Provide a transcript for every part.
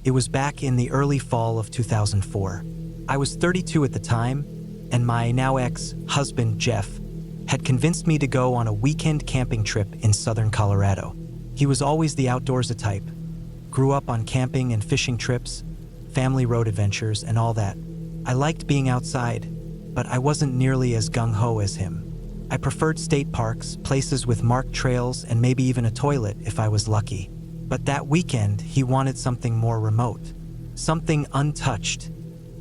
It was back in the early fall of 2004. I was 32 at the time, and my now ex-husband, Jeff, had convinced me to go on a weekend camping trip in southern Colorado. He was always the outdoorsy type. Grew up on camping and fishing trips, family road adventures, and all that. I liked being outside, but I wasn't nearly as gung-ho as him. I preferred state parks, places with marked trails, and maybe even a toilet if I was lucky. But that weekend, he wanted something more remote. Something untouched,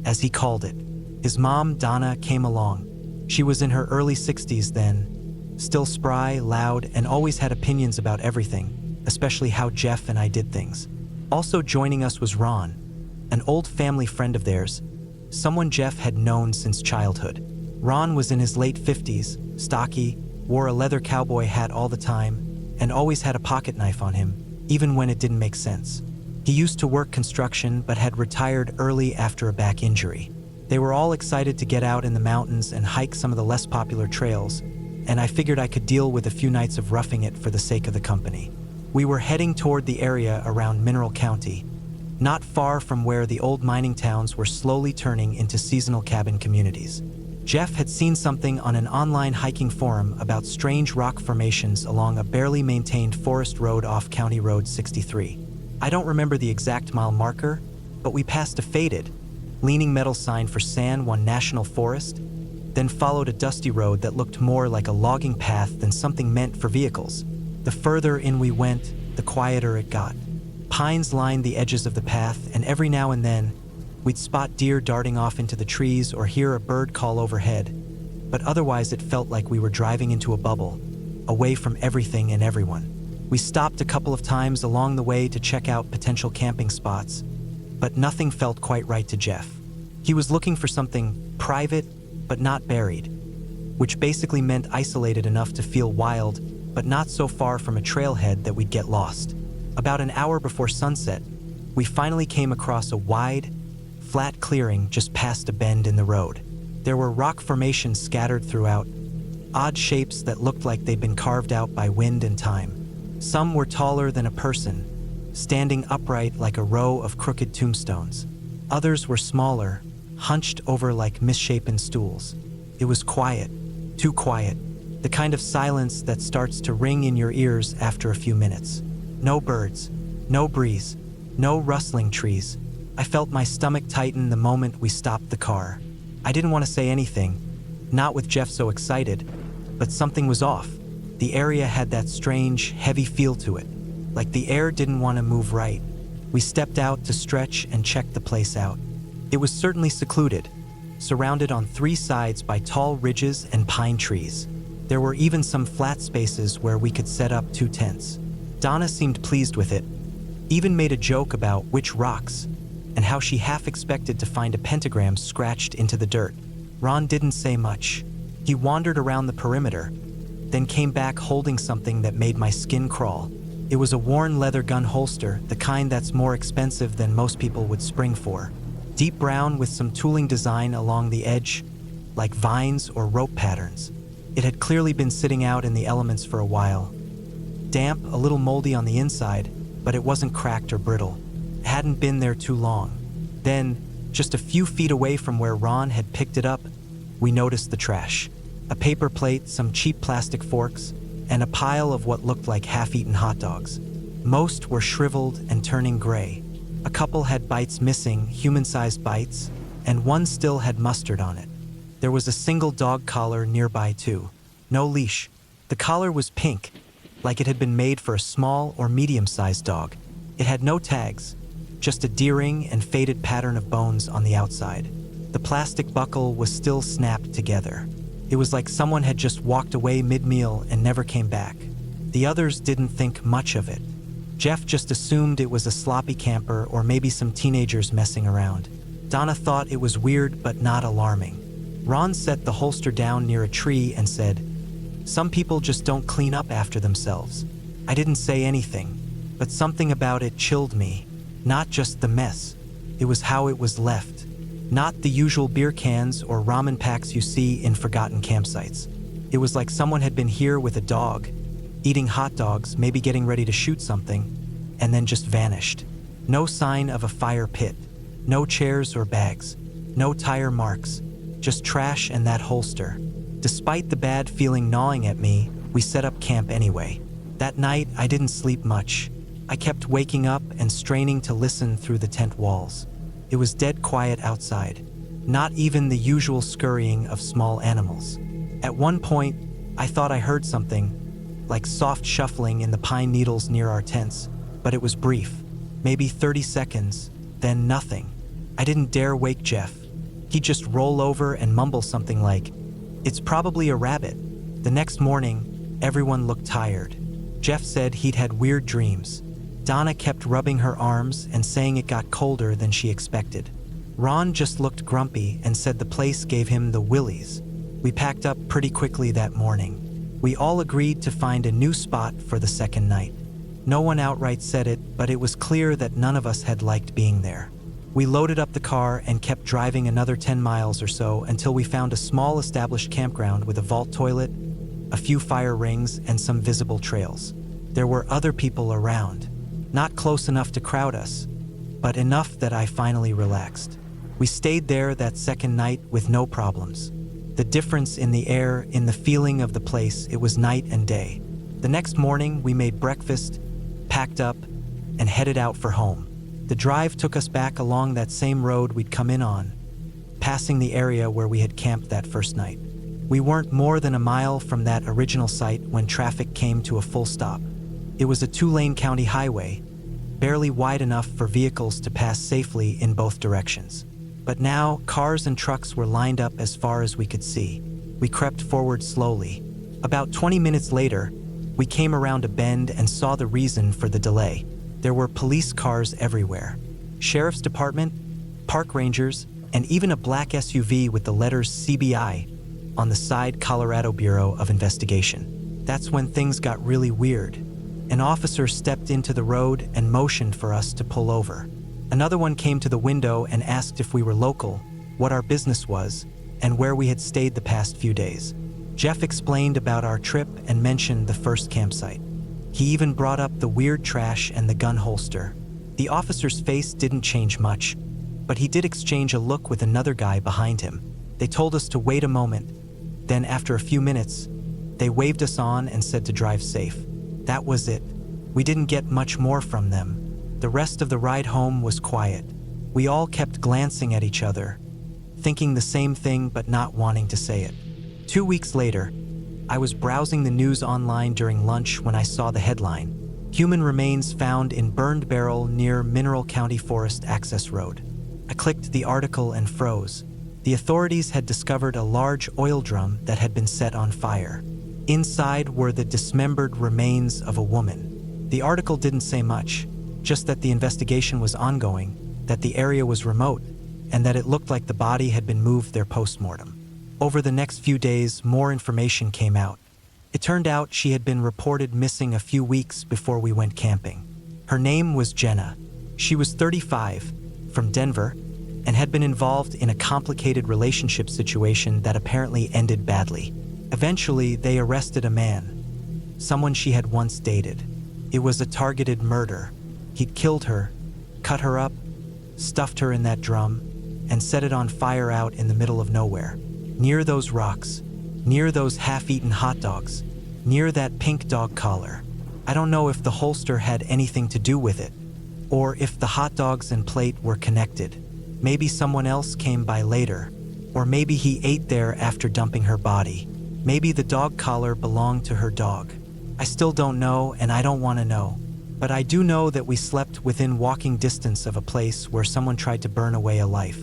as he called it. His mom, Donna, came along. She was in her early 60s then, still spry, loud, and always had opinions about everything, especially how Jeff and I did things. Also joining us was Ron, an old family friend of theirs, someone Jeff had known since childhood. Ron was in his late 50s, stocky, wore a leather cowboy hat all the time, and always had a pocket knife on him, even when it didn't make sense. He used to work construction but had retired early after a back injury. They were all excited to get out in the mountains and hike some of the less popular trails, and I figured I could deal with a few nights of roughing it for the sake of the company. We were heading toward the area around Mineral County, not far from where the old mining towns were slowly turning into seasonal cabin communities. Jeff had seen something on an online hiking forum about strange rock formations along a barely maintained forest road off County Road 63. I don't remember the exact mile marker, but we passed a faded, leaning metal sign for San Juan National Forest, then followed a dusty road that looked more like a logging path than something meant for vehicles. The further in we went, the quieter it got. Pines lined the edges of the path, and every now and then, we'd spot deer darting off into the trees or hear a bird call overhead, but otherwise it felt like we were driving into a bubble, away from everything and everyone. We stopped a couple of times along the way to check out potential camping spots, but nothing felt quite right to Jeff. He was looking for something private, but not buried, which basically meant isolated enough to feel wild, but not so far from a trailhead that we'd get lost. About an hour before sunset, we finally came across a wide, flat clearing just past a bend in the road. There were rock formations scattered throughout, odd shapes that looked like they'd been carved out by wind and time. Some were taller than a person, standing upright like a row of crooked tombstones. Others were smaller, hunched over like misshapen stools. It was quiet, too quiet, the kind of silence that starts to ring in your ears after a few minutes. No birds, no breeze, no rustling trees. I felt my stomach tighten the moment we stopped the car. I didn't want to say anything, not with Jeff so excited, but something was off. The area had that strange, heavy feel to it, like the air didn't want to move right. We stepped out to stretch and check the place out. It was certainly secluded, surrounded on three sides by tall ridges and pine trees. There were even some flat spaces where we could set up 2 tents. Donna seemed pleased with it, even made a joke about which rocks, and how she half expected to find a pentagram scratched into the dirt. Ron didn't say much. He wandered around the perimeter, then came back holding something that made my skin crawl. It was a worn leather gun holster, the kind that's more expensive than most people would spring for. Deep brown with some tooling design along the edge, like vines or rope patterns. It had clearly been sitting out in the elements for a while. Damp, a little moldy on the inside, but it wasn't cracked or brittle. It hadn't been there too long. Then, just a few feet away from where Ron had picked it up, we noticed the trash. A paper plate, some cheap plastic forks, and a pile of what looked like half-eaten hot dogs. Most were shriveled and turning gray. A couple had bites missing, human-sized bites, and one still had mustard on it. There was a single dog collar nearby too. No leash. The collar was pink, like it had been made for a small or medium-sized dog. It had no tags, just a D-ring and faded pattern of bones on the outside. The plastic buckle was still snapped together. It was like someone had just walked away mid-meal and never came back. The others didn't think much of it. Jeff just assumed it was a sloppy camper or maybe some teenagers messing around. Donna thought it was weird but not alarming. Ron set the holster down near a tree and said, "Some people just don't clean up after themselves." I didn't say anything, but something about it chilled me. Not just the mess, it was how it was left. Not the usual beer cans or ramen packs you see in forgotten campsites. It was like someone had been here with a dog, eating hot dogs, maybe getting ready to shoot something, and then just vanished. No sign of a fire pit, no chairs or bags, no tire marks, just trash and that holster. Despite the bad feeling gnawing at me, we set up camp anyway. That night, I didn't sleep much. I kept waking up and straining to listen through the tent walls. It was dead quiet outside, not even the usual scurrying of small animals. At one point, I thought I heard something, like soft shuffling in the pine needles near our tents, but it was brief, maybe 30 seconds, then nothing. I didn't dare wake Jeff. He'd just roll over and mumble something like, "It's probably a rabbit." The next morning, everyone looked tired. Jeff said he'd had weird dreams. Donna kept rubbing her arms and saying it got colder than she expected. Ron just looked grumpy and said the place gave him the willies. We packed up pretty quickly that morning. We all agreed to find a new spot for the second night. No one outright said it, but it was clear that none of us had liked being there. We loaded up the car and kept driving another 10 miles or so until we found a small established campground with a vault toilet, a few fire rings, and some visible trails. There were other people around, not close enough to crowd us, but enough that I finally relaxed. We stayed there that second night with no problems. The difference in the air, in the feeling of the place, it was night and day. The next morning, we made breakfast, packed up, and headed out for home. The drive took us back along that same road we'd come in on, passing the area where we had camped that first night. We weren't more than a mile from that original site when traffic came to a full stop. It was a 2-lane county highway, barely wide enough for vehicles to pass safely in both directions. But now, cars and trucks were lined up as far as we could see. We crept forward slowly. About 20 minutes later, we came around a bend and saw the reason for the delay. There were police cars everywhere. Sheriff's Department, park rangers, and even a black SUV with the letters CBI on the side, Colorado Bureau of Investigation. That's when things got really weird. An officer stepped into the road and motioned for us to pull over. Another one came to the window and asked if we were local, what our business was, and where we had stayed the past few days. Jeff explained about our trip and mentioned the first campsite. He even brought up the weird trash and the gun holster. The officer's face didn't change much, but he did exchange a look with another guy behind him. They told us to wait a moment. Then after a few minutes, they waved us on and said to drive safe. That was it. We didn't get much more from them. The rest of the ride home was quiet. We all kept glancing at each other, thinking the same thing but not wanting to say it. 2 weeks later, I was browsing the news online during lunch when I saw the headline, "Human Remains Found in Burned Barrel Near Mineral County Forest Access Road." I clicked the article and froze. The authorities had discovered a large oil drum that had been set on fire. Inside were the dismembered remains of a woman. The article didn't say much, just that the investigation was ongoing, that the area was remote, and that it looked like the body had been moved there post-mortem. Over the next few days, more information came out. It turned out she had been reported missing a few weeks before we went camping. Her name was Jenna. She was 35, from Denver, and had been involved in a complicated relationship situation that apparently ended badly. Eventually, they arrested a man, someone she had once dated. It was a targeted murder. He'd killed her, cut her up, stuffed her in that drum, and set it on fire out in the middle of nowhere. Near those rocks, near those half-eaten hot dogs, near that pink dog collar. I don't know if the holster had anything to do with it, or if the hot dogs and plate were connected. Maybe someone else came by later, or maybe he ate there after dumping her body. Maybe the dog collar belonged to her dog. I still don't know, and I don't want to know. But I do know that we slept within walking distance of a place where someone tried to burn away a life.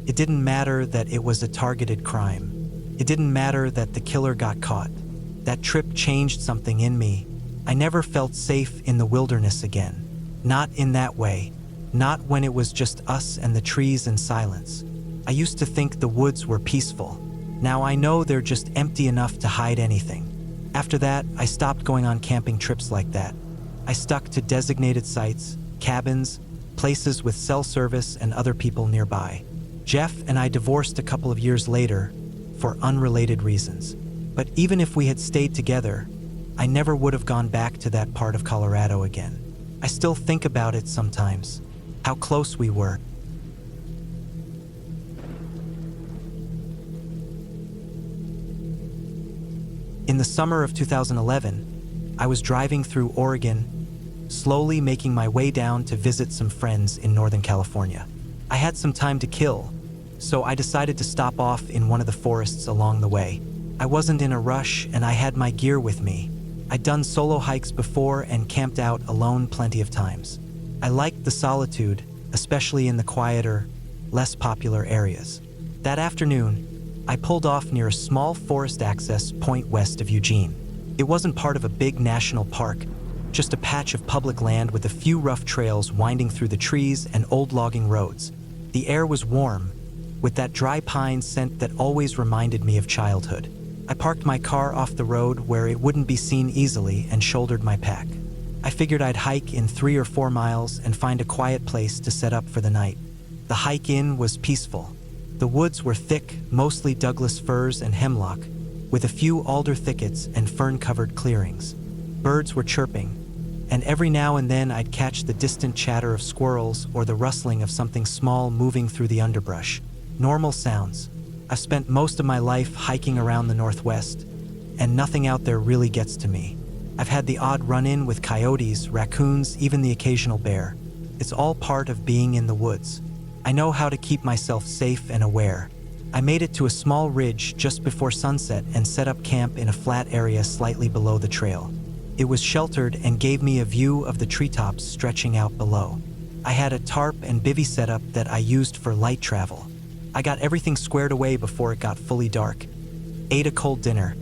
It didn't matter that it was a targeted crime. It didn't matter that the killer got caught. That trip changed something in me. I never felt safe in the wilderness again. Not in that way. Not when it was just us and the trees and silence. I used to think the woods were peaceful. Now I know they're just empty enough to hide anything. After that, I stopped going on camping trips like that. I stuck to designated sites, cabins, places with cell service and other people nearby. Jeff and I divorced a couple of years later for unrelated reasons. But even if we had stayed together, I never would have gone back to that part of Colorado again. I still think about it sometimes. how close we were. In the summer of 2011, I was driving through Oregon, slowly making my way down to visit some friends in Northern California. I had some time to kill, so I decided to stop off in one of the forests along the way. I wasn't in a rush and I had my gear with me. I'd done solo hikes before and camped out alone plenty of times. I liked the solitude, especially in the quieter, less popular areas. That afternoon, I pulled off near a small forest access point west of Eugene. It wasn't part of a big national park, just a patch of public land with a few rough trails winding through the trees and old logging roads. The air was warm, with that dry pine scent that always reminded me of childhood. I parked my car off the road where it wouldn't be seen easily and shouldered my pack. I figured I'd hike in 3 or 4 miles and find a quiet place to set up for the night. The hike in was peaceful. The woods were thick, mostly Douglas firs and hemlock, with a few alder thickets and fern-covered clearings. Birds were chirping, and every now and then I'd catch the distant chatter of squirrels or the rustling of something small moving through the underbrush. Normal sounds. I've spent most of my life hiking around the Northwest, and nothing out there really gets to me. I've had the odd run-in with coyotes, raccoons, even the occasional bear. It's all part of being in the woods. I know how to keep myself safe and aware. I made it to a small ridge just before sunset and set up camp in a flat area slightly below the trail. It was sheltered and gave me a view of the treetops stretching out below. I had a tarp and bivvy setup that I used for light travel. I got everything squared away before it got fully dark, ate a cold dinner,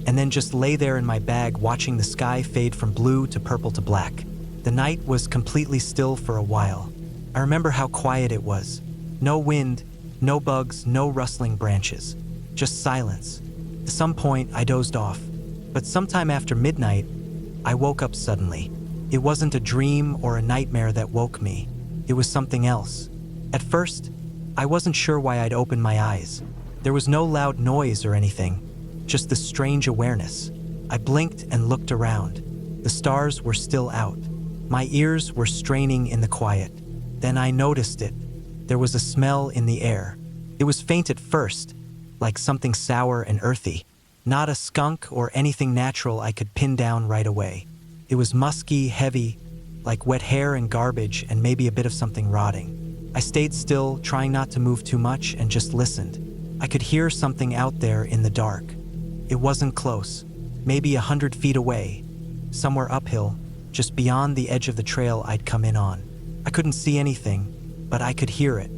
and then just lay there in my bag watching the sky fade from blue to purple to black. The night was completely still for a while. I remember how quiet it was. No wind, no bugs, no rustling branches. Just silence. At some point, I dozed off. But sometime after midnight, I woke up suddenly. It wasn't a dream or a nightmare that woke me. It was something else. At first, I wasn't sure why I'd opened my eyes. There was no loud noise or anything, just this strange awareness. I blinked and looked around. The stars were still out. My ears were straining in the quiet. Then I noticed it. There was a smell in the air. It was faint at first, like something sour and earthy. Not a skunk or anything natural I could pin down right away. It was musky, heavy, like wet hair and garbage and maybe a bit of something rotting. I stayed still, trying not to move too much, and just listened. I could hear something out there in the dark. It wasn't close, maybe 100 feet away, somewhere uphill, just beyond the edge of the trail I'd come in on. I couldn't see anything, but I could hear it.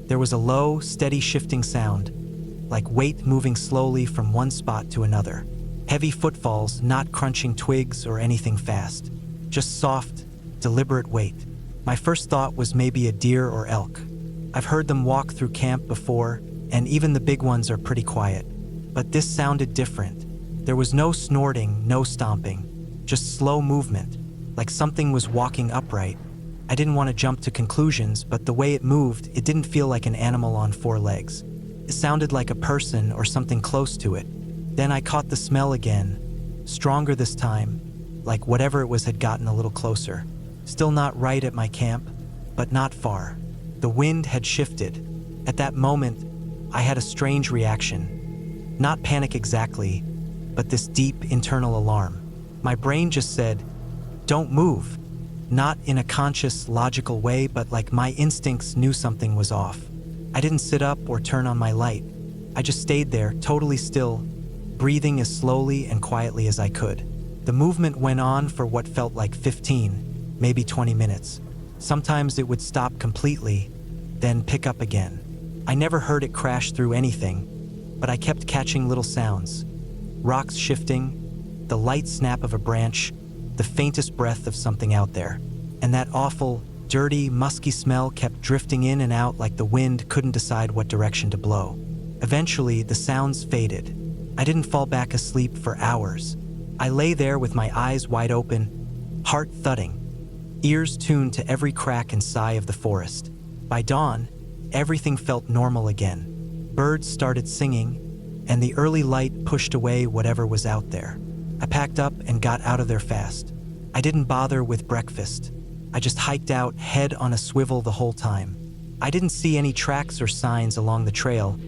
There was a low, steady shifting sound, like weight moving slowly from one spot to another. Heavy footfalls, not crunching twigs or anything fast. Just soft, deliberate weight. My first thought was maybe a deer or elk. I've heard them walk through camp before, and even the big ones are pretty quiet. But this sounded different. There was no snorting, no stomping, just slow movement, like something was walking upright. I didn't want to jump to conclusions, but the way it moved, it didn't feel like an animal on 4 legs. It sounded like a person or something close to it. Then I caught the smell again, stronger this time, like whatever it was had gotten a little closer. Still not right at my camp, but not far. The wind had shifted. At that moment, I had a strange reaction. Not panic exactly, but this deep internal alarm. My brain just said, "Don't move." Not in a conscious, logical way, but like my instincts knew something was off. I didn't sit up or turn on my light. I just stayed there, totally still, breathing as slowly and quietly as I could. The movement went on for what felt like 15, maybe 20 minutes. Sometimes it would stop completely, then pick up again. I never heard it crash through anything, but I kept catching little sounds. Rocks shifting, the light snap of a branch, the faintest breath of something out there. And that awful, dirty, musky smell kept drifting in and out like the wind couldn't decide what direction to blow. Eventually, the sounds faded. I didn't fall back asleep for hours. I lay there with my eyes wide open, heart thudding, ears tuned to every crack and sigh of the forest. By dawn, everything felt normal again. Birds started singing, and the early light pushed away whatever was out there. I packed up and got out of there fast. I didn't bother with breakfast. I just hiked out, head on a swivel the whole time. I didn't see any tracks or signs along the trail,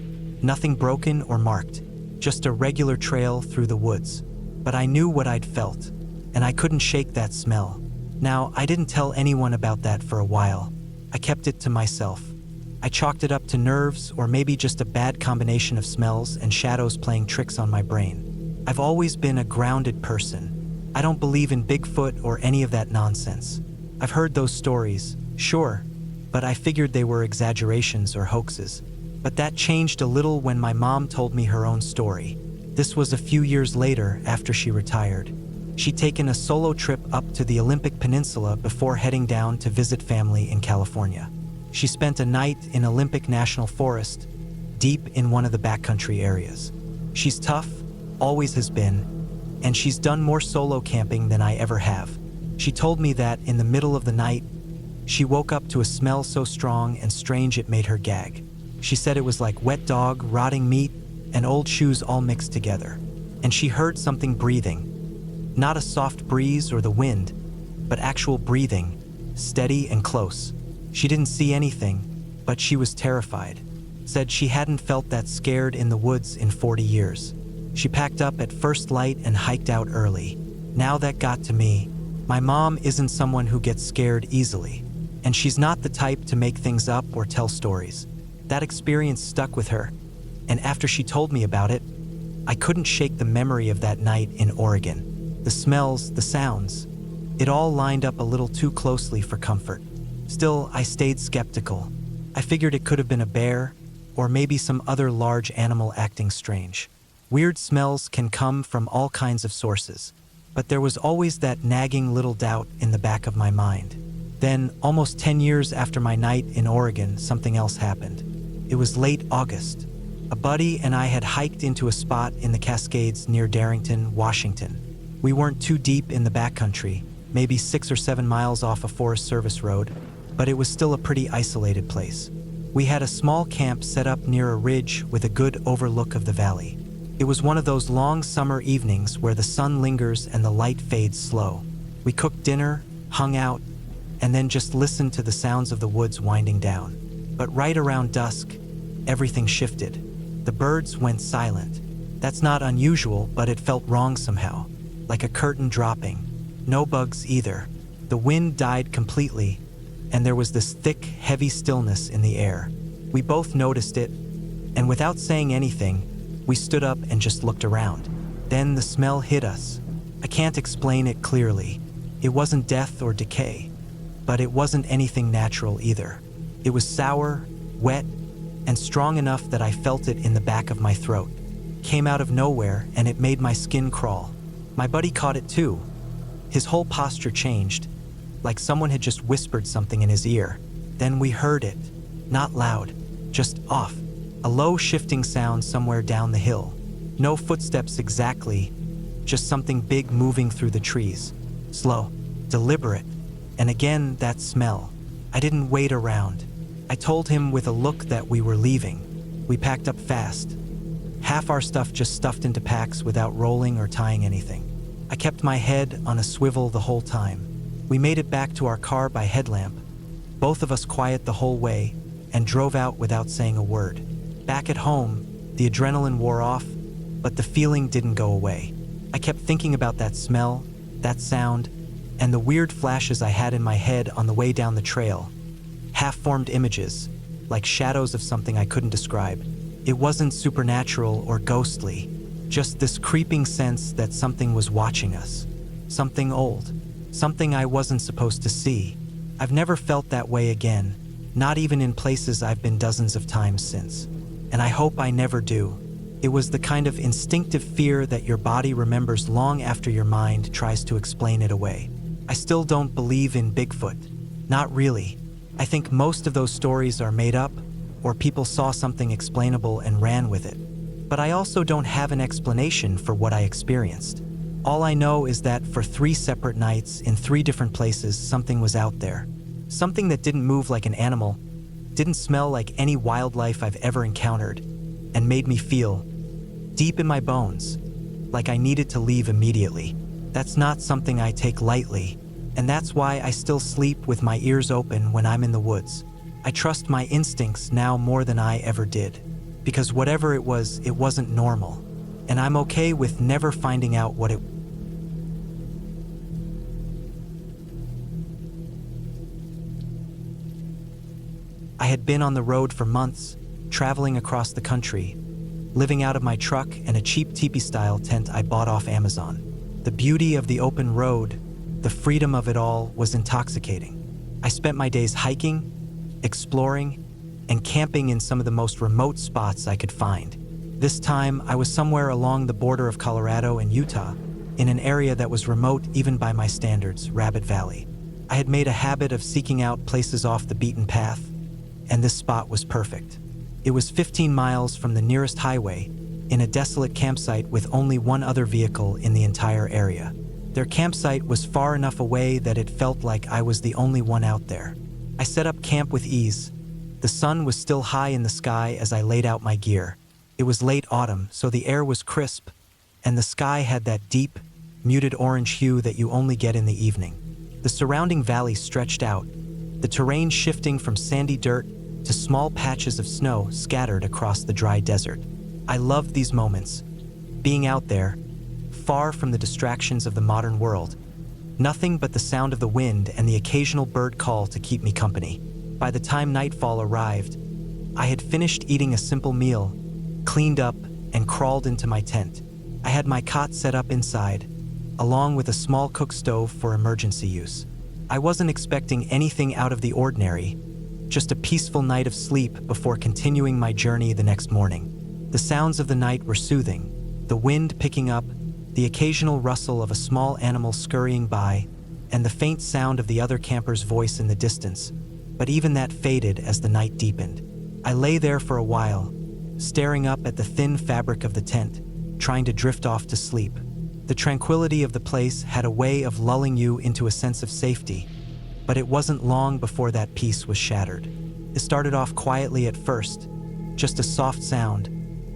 nothing broken or marked, just a regular trail through the woods. But I knew what I'd felt, and I couldn't shake that smell. Now, I didn't tell anyone about that for a while. I kept it to myself. I chalked it up to nerves or maybe just a bad combination of smells and shadows playing tricks on my brain. I've always been a grounded person. I don't believe in Bigfoot or any of that nonsense. I've heard those stories, sure, but I figured they were exaggerations or hoaxes. But that changed a little when my mom told me her own story. This was a few years later after she retired. She'd taken a solo trip up to the Olympic Peninsula before heading down to visit family in California. She spent a night in Olympic National Forest, deep in one of the backcountry areas. She's tough, always has been, and she's done more solo camping than I ever have. She told me that in the middle of the night, she woke up to a smell so strong and strange it made her gag. She said it was like wet dog, rotting meat, and old shoes all mixed together. And she heard something breathing. Not a soft breeze or the wind, but actual breathing, steady and close. She didn't see anything, but she was terrified. Said she hadn't felt that scared in the woods in 40 years. She packed up at first light and hiked out early. Now that got to me. My mom isn't someone who gets scared easily, and she's not the type to make things up or tell stories. That experience stuck with her, and after she told me about it, I couldn't shake the memory of that night in Oregon. The smells, the sounds, it all lined up a little too closely for comfort. Still, I stayed skeptical. I figured it could have been a bear, or maybe some other large animal acting strange. Weird smells can come from all kinds of sources, but there was always that nagging little doubt in the back of my mind. Then, almost 10 years after my night in Oregon, something else happened. It was late August. A buddy and I had hiked into a spot in the Cascades near Darrington, Washington. We weren't too deep in the backcountry, maybe 6 or 7 miles off a Forest Service road, but it was still a pretty isolated place. We had a small camp set up near a ridge with a good overlook of the valley. It was one of those long summer evenings where the sun lingers and the light fades slow. We cooked dinner, hung out, and then just listened to the sounds of the woods winding down. But right around dusk, everything shifted. The birds went silent. That's not unusual, but it felt wrong somehow, like a curtain dropping. No bugs either. The wind died completely, and there was this thick, heavy stillness in the air. We both noticed it, and without saying anything, we stood up and just looked around. Then the smell hit us. I can't explain it clearly. It wasn't death or decay, but it wasn't anything natural either. It was sour, wet, and strong enough that I felt it in the back of my throat. Came out of nowhere, and it made my skin crawl. My buddy caught it too. His whole posture changed, like someone had just whispered something in his ear. Then we heard it, not loud, just off. A low shifting sound somewhere down the hill. No footsteps exactly, just something big moving through the trees. Slow, deliberate, and again that smell. I didn't wait around. I told him with a look that we were leaving. We packed up fast. Half our stuff just stuffed into packs without rolling or tying anything. I kept my head on a swivel the whole time. We made it back to our car by headlamp, both of us quiet the whole way, and drove out without saying a word. Back at home, the adrenaline wore off, but the feeling didn't go away. I kept thinking about that smell, that sound, and the weird flashes I had in my head on the way down the trail. Half-formed images, like shadows of something I couldn't describe. It wasn't supernatural or ghostly, just this creeping sense that something was watching us. Something old, something I wasn't supposed to see. I've never felt that way again, not even in places I've been dozens of times since. And I hope I never do. It was the kind of instinctive fear that your body remembers long after your mind tries to explain it away. I still don't believe in Bigfoot. Not really. I think most of those stories are made up, or people saw something explainable and ran with it. But I also don't have an explanation for what I experienced. All I know is that for 3 separate nights in 3 different places, something was out there. Something that didn't move like an animal, didn't smell like any wildlife I've ever encountered, and made me feel, deep in my bones, like I needed to leave immediately. That's not something I take lightly, And that's why I still sleep with my ears open when I'm in the woods. I trust my instincts now more than I ever did. Because whatever it was, it wasn't normal. And I'm okay with never finding out what it. I had been on the road for months, traveling across the country, living out of my truck and a cheap teepee-style tent I bought off Amazon. The beauty of the open road, the freedom of it all was intoxicating. I spent my days hiking, exploring, and camping in some of the most remote spots I could find. This time, I was somewhere along the border of Colorado and Utah, in an area that was remote even by my standards, Rabbit Valley. I had made a habit of seeking out places off the beaten path, and this spot was perfect. It was 15 miles from the nearest highway, in a desolate campsite with only one other vehicle in the entire area. Their campsite was far enough away that it felt like I was the only one out there. I set up camp with ease. The sun was still high in the sky as I laid out my gear. It was late autumn, so the air was crisp, and the sky had that deep, muted orange hue that you only get in the evening. The surrounding valley stretched out, the terrain shifting from sandy dirt to small patches of snow scattered across the dry desert. I loved these moments, being out there, far from the distractions of the modern world. Nothing but the sound of the wind and the occasional bird call to keep me company. By the time nightfall arrived, I had finished eating a simple meal, cleaned up, and crawled into my tent. I had my cot set up inside, along with a small cook stove for emergency use. I wasn't expecting anything out of the ordinary, just a peaceful night of sleep before continuing my journey the next morning. The sounds of the night were soothing, the wind picking up, the occasional rustle of a small animal scurrying by, and the faint sound of the other camper's voice in the distance. But even that faded as the night deepened. I lay there for a while, staring up at the thin fabric of the tent, trying to drift off to sleep. The tranquility of the place had a way of lulling you into a sense of safety, but it wasn't long before that peace was shattered. It started off quietly at first, just a soft sound,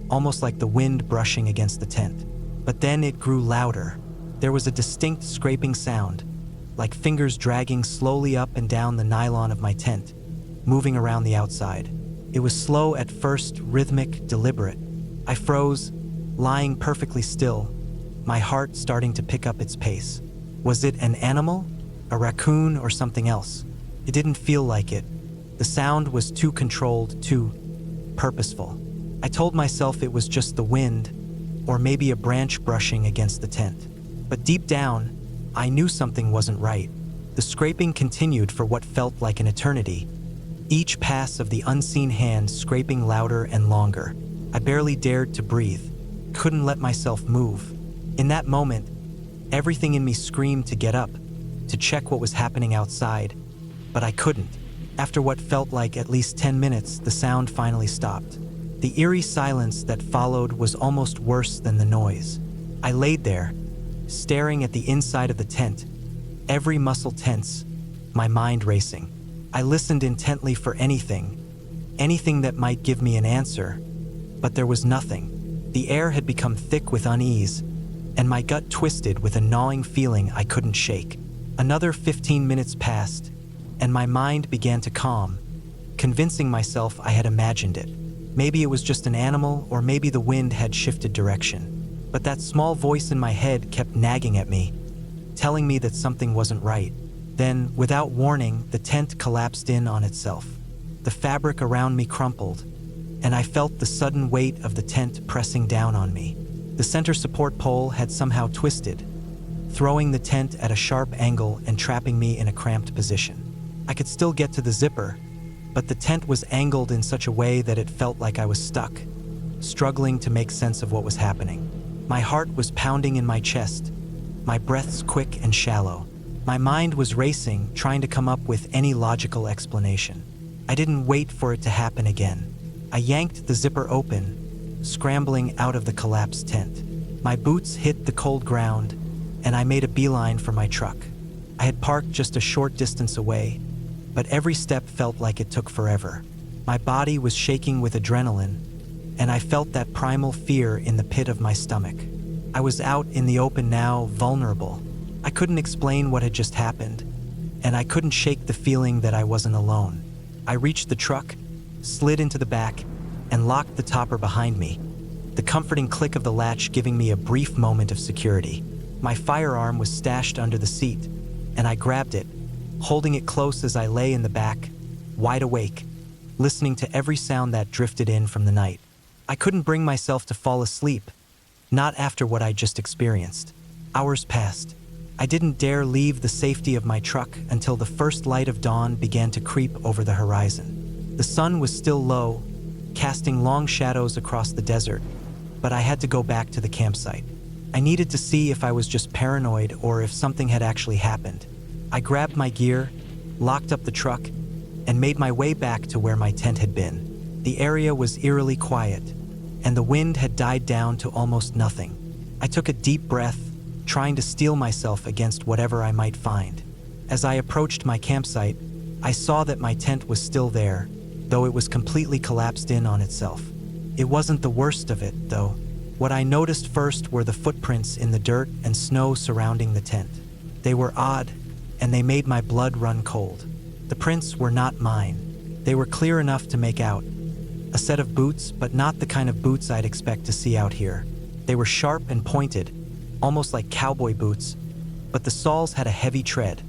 almost like the wind brushing against the tent. But then it grew louder. There was a distinct scraping sound, like fingers dragging slowly up and down the nylon of my tent, moving around the outside. It was slow at first, rhythmic, deliberate. I froze, lying perfectly still, my heart starting to pick up its pace. Was it an animal, a raccoon, or something else? It didn't feel like it. The sound was too controlled, too purposeful. I told myself it was just the wind, or maybe a branch brushing against the tent. But deep down, I knew something wasn't right. The scraping continued for what felt like an eternity, each pass of the unseen hand scraping louder and longer. I barely dared to breathe, couldn't let myself move. In that moment, everything in me screamed to get up, to check what was happening outside, but I couldn't. After what felt like at least 10 minutes, the sound finally stopped. The eerie silence that followed was almost worse than the noise. I laid there, staring at the inside of the tent, every muscle tense, my mind racing. I listened intently for anything that might give me an answer, but there was nothing. The air had become thick with unease, and my gut twisted with a gnawing feeling I couldn't shake. Another 15 minutes passed, and my mind began to calm, convincing myself I had imagined it. Maybe it was just an animal, or maybe the wind had shifted direction. But that small voice in my head kept nagging at me, telling me that something wasn't right. Then, without warning, the tent collapsed in on itself. The fabric around me crumpled, and I felt the sudden weight of the tent pressing down on me. The center support pole had somehow twisted, throwing the tent at a sharp angle and trapping me in a cramped position. I could still get to the zipper, but the tent was angled in such a way that it felt like I was stuck, struggling to make sense of what was happening. My heart was pounding in my chest, my breaths quick and shallow. My mind was racing, trying to come up with any logical explanation. I didn't wait for it to happen again. I yanked the zipper open, scrambling out of the collapsed tent. My boots hit the cold ground, and I made a beeline for my truck. I had parked just a short distance away, but every step felt like it took forever. My body was shaking with adrenaline, and I felt that primal fear in the pit of my stomach. I was out in the open now, vulnerable. I couldn't explain what had just happened, and I couldn't shake the feeling that I wasn't alone. I reached the truck, slid into the back, and locked the topper behind me, the comforting click of the latch giving me a brief moment of security. My firearm was stashed under the seat, and I grabbed it, holding it close as I lay in the back, wide awake, listening to every sound that drifted in from the night. I couldn't bring myself to fall asleep, not after what I just experienced. Hours passed. I didn't dare leave the safety of my truck until the first light of dawn began to creep over the horizon. The sun was still low, casting long shadows across the desert, but I had to go back to the campsite. I needed to see if I was just paranoid or if something had actually happened. I grabbed my gear, locked up the truck, and made my way back to where my tent had been. The area was eerily quiet, and the wind had died down to almost nothing. I took a deep breath, trying to steel myself against whatever I might find. As I approached my campsite, I saw that my tent was still there, though it was completely collapsed in on itself. It wasn't the worst of it, though. What I noticed first were the footprints in the dirt and snow surrounding the tent. They were odd, and they made my blood run cold. The prints were not mine. They were clear enough to make out. A set of boots, but not the kind of boots I'd expect to see out here. They were sharp and pointed, almost like cowboy boots, but the soles had a heavy tread,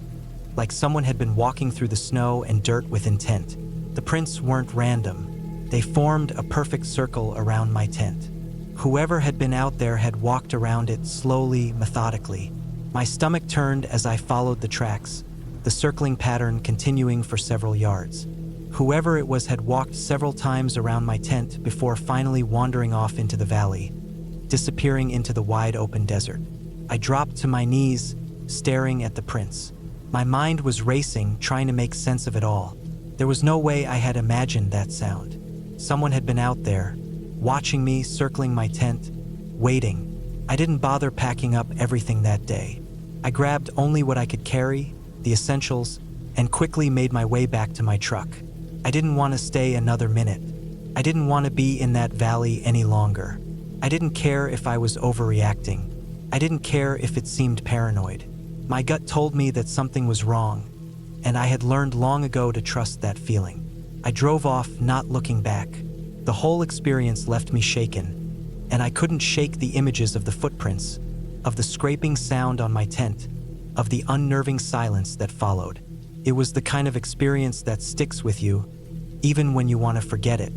like someone had been walking through the snow and dirt with intent. The prints weren't random. They formed a perfect circle around my tent. Whoever had been out there had walked around it slowly, methodically. My stomach turned as I followed the tracks, the circling pattern continuing for several yards. Whoever it was had walked several times around my tent before finally wandering off into the valley, disappearing into the wide open desert. I dropped to my knees, staring at the prints. My mind was racing, trying to make sense of it all. There was no way I had imagined that sound. Someone had been out there, watching me, circling my tent, waiting. I didn't bother packing up everything that day. I grabbed only what I could carry, the essentials, and quickly made my way back to my truck. I didn't want to stay another minute. I didn't want to be in that valley any longer. I didn't care if I was overreacting. I didn't care if it seemed paranoid. My gut told me that something was wrong, and I had learned long ago to trust that feeling. I drove off, not looking back. The whole experience left me shaken, and I couldn't shake the images of the footprints, of the scraping sound on my tent, of the unnerving silence that followed. It was the kind of experience that sticks with you, even when you want to forget it.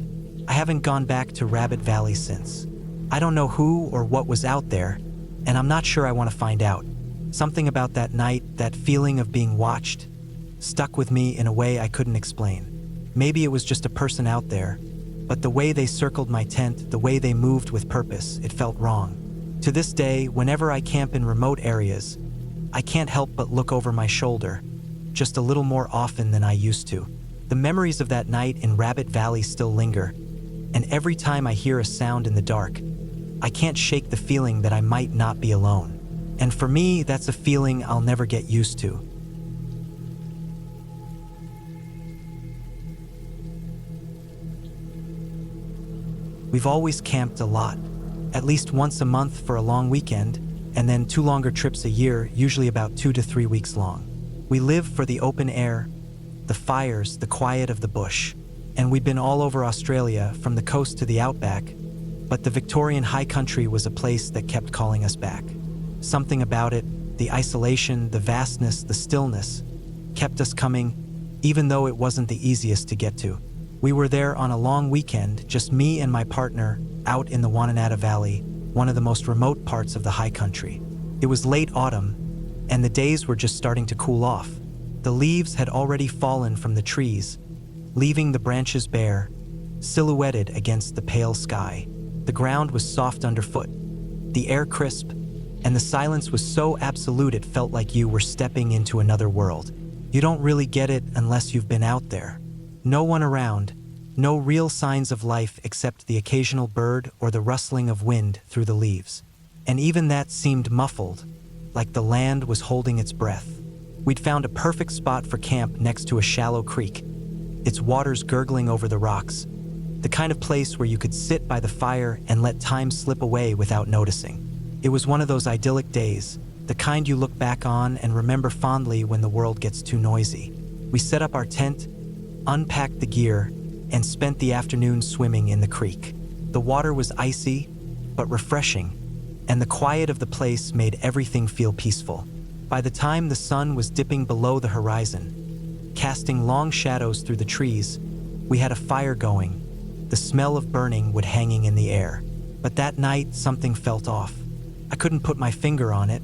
I haven't gone back to Rabbit Valley since. I don't know who or what was out there, and I'm not sure I want to find out. Something about that night, that feeling of being watched, stuck with me in a way I couldn't explain. Maybe it was just a person out there, but the way they circled my tent, the way they moved with purpose, it felt wrong. To this day, whenever I camp in remote areas, I can't help but look over my shoulder, just a little more often than I used to. The memories of that night in Rabbit Valley still linger, and every time I hear a sound in the dark, I can't shake the feeling that I might not be alone. And for me, that's a feeling I'll never get used to. We've always camped a lot, at least once a month for a long weekend, and then 2 longer trips a year, usually about 2 to 3 weeks long. We live for the open air, the fires, the quiet of the bush, and we'd been all over Australia, from the coast to the outback, but the Victorian high country was a place that kept calling us back. Something about it, the isolation, the vastness, the stillness, kept us coming, even though it wasn't the easiest to get to. We were there on a long weekend, just me and my partner, out in the Wananata Valley, one of the most remote parts of the high country. It was late autumn, and the days were just starting to cool off. The leaves had already fallen from the trees, leaving the branches bare, silhouetted against the pale sky. The ground was soft underfoot, the air crisp, and the silence was so absolute it felt like you were stepping into another world. You don't really get it unless you've been out there. No one around, no real signs of life except the occasional bird or the rustling of wind through the leaves. And even that seemed muffled, like the land was holding its breath. We'd found a perfect spot for camp next to a shallow creek, its waters gurgling over the rocks, the kind of place where you could sit by the fire and let time slip away without noticing. It was one of those idyllic days, the kind you look back on and remember fondly when the world gets too noisy. We set up our tent, unpacked the gear, and spent the afternoon swimming in the creek. The water was icy, but refreshing, and the quiet of the place made everything feel peaceful. By the time the sun was dipping below the horizon, casting long shadows through the trees, we had a fire going, the smell of burning wood hanging in the air. But that night, something felt off. I couldn't put my finger on it,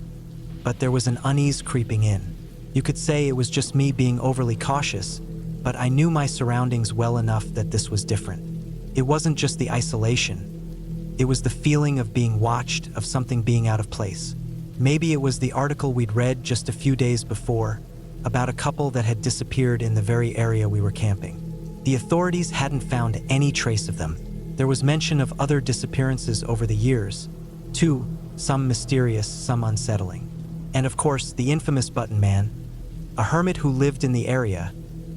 but there was an unease creeping in. You could say it was just me being overly cautious, but I knew my surroundings well enough that this was different. It wasn't just the isolation. It was the feeling of being watched, of something being out of place. Maybe it was the article we'd read just a few days before about a couple that had disappeared in the very area we were camping. The authorities hadn't found any trace of them. There was mention of other disappearances over the years, too, some mysterious, some unsettling. And of course, the infamous Button Man, a hermit who lived in the area,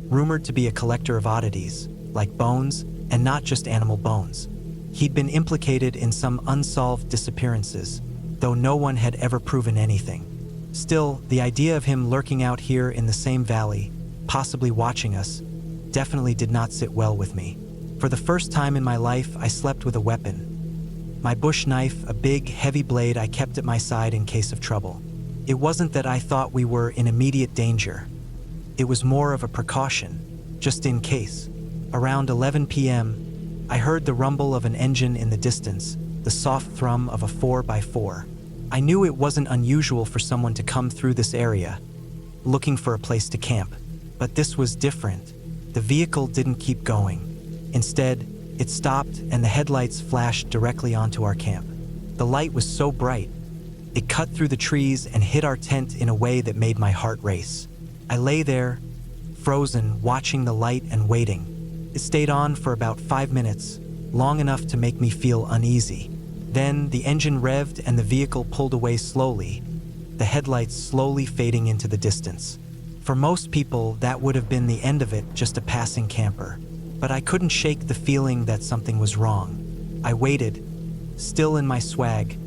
rumored to be a collector of oddities, like bones, and not just animal bones. He'd been implicated in some unsolved disappearances, though no one had ever proven anything. Still, the idea of him lurking out here in the same valley, possibly watching us, definitely did not sit well with me. For the first time in my life, I slept with a weapon. My bush knife, a big, heavy blade I kept at my side in case of trouble. It wasn't that I thought we were in immediate danger. It was more of a precaution, just in case. Around 11 p.m., I heard the rumble of an engine in the distance, the soft thrum of a 4x4. I knew it wasn't unusual for someone to come through this area, looking for a place to camp. But this was different. The vehicle didn't keep going. Instead, it stopped and the headlights flashed directly onto our camp. The light was so bright, it cut through the trees and hit our tent in a way that made my heart race. I lay there, frozen, watching the light and waiting. It stayed on for about 5 minutes, long enough to make me feel uneasy. Then the engine revved and the vehicle pulled away slowly, the headlights slowly fading into the distance. For most people, that would have been the end of it, just a passing camper. But I couldn't shake the feeling that something was wrong. I waited, still in my swag,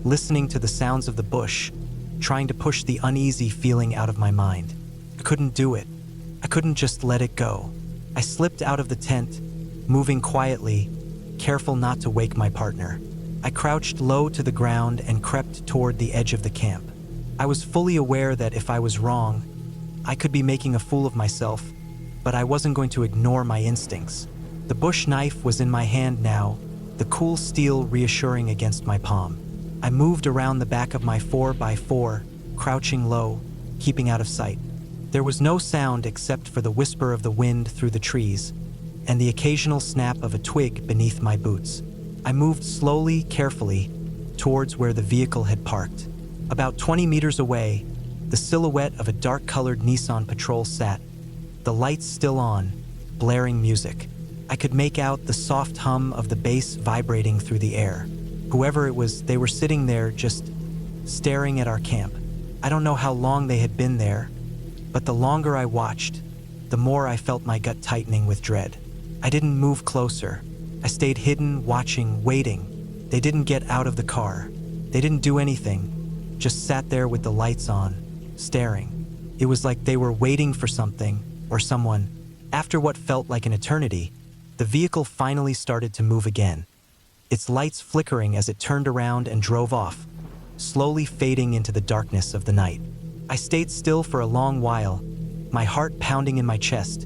listening to the sounds of the bush, trying to push the uneasy feeling out of my mind. I couldn't do it. I couldn't just let it go. I slipped out of the tent, moving quietly, careful not to wake my partner. I crouched low to the ground and crept toward the edge of the camp. I was fully aware that if I was wrong, I could be making a fool of myself, but I wasn't going to ignore my instincts. The bush knife was in my hand now, the cool steel reassuring against my palm. I moved around the back of my 4x4, crouching low, keeping out of sight. There was no sound except for the whisper of the wind through the trees and the occasional snap of a twig beneath my boots. I moved slowly, carefully, towards where the vehicle had parked. About 20 meters away, the silhouette of a dark-colored Nissan Patrol sat, the lights still on, blaring music. I could make out the soft hum of the bass vibrating through the air. Whoever it was, they were sitting there just staring at our camp. I don't know how long they had been there, but the longer I watched, the more I felt my gut tightening with dread. I didn't move closer. I stayed hidden, watching, waiting. They didn't get out of the car. They didn't do anything, just sat there with the lights on, staring. It was like they were waiting for something or someone. After what felt like an eternity, the vehicle finally started to move again, its lights flickering as it turned around and drove off, slowly fading into the darkness of the night. I stayed still for a long while, my heart pounding in my chest,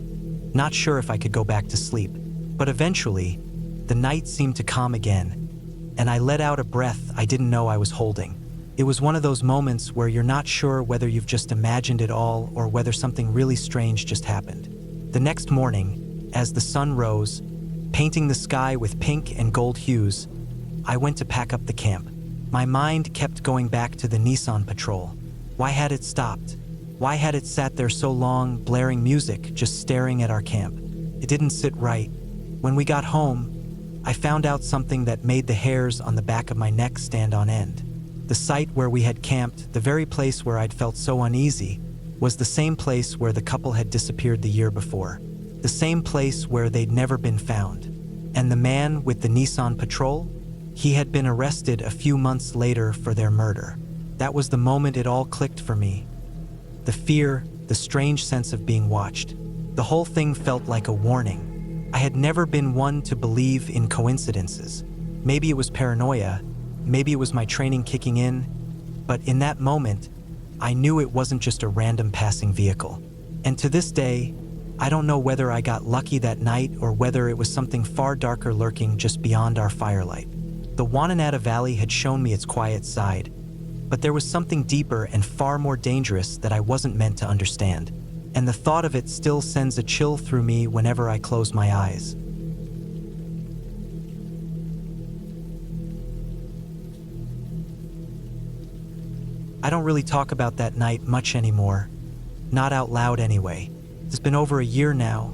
not sure if I could go back to sleep. But eventually, the night seemed to calm again, and I let out a breath I didn't know I was holding. It was one of those moments where you're not sure whether you've just imagined it all or whether something really strange just happened. The next morning, as the sun rose, painting the sky with pink and gold hues, I went to pack up the camp. My mind kept going back to the Nissan Patrol. Why had it stopped? Why had it sat there so long, blaring music, just staring at our camp? It didn't sit right. When we got home, I found out something that made the hairs on the back of my neck stand on end. The site where we had camped, the very place where I'd felt so uneasy, was the same place where the couple had disappeared the year before. The same place where they'd never been found. And the man with the Nissan Patrol? He had been arrested a few months later for their murder. That was the moment it all clicked for me. The fear, the strange sense of being watched. The whole thing felt like a warning. I had never been one to believe in coincidences. Maybe it was paranoia, maybe it was my training kicking in, but in that moment, I knew it wasn't just a random passing vehicle. And to this day, I don't know whether I got lucky that night or whether it was something far darker lurking just beyond our firelight. The Wananata Valley had shown me its quiet side, but there was something deeper and far more dangerous that I wasn't meant to understand. And the thought of it still sends a chill through me whenever I close my eyes. I don't really talk about that night much anymore. Not out loud anyway. It's been over a year now,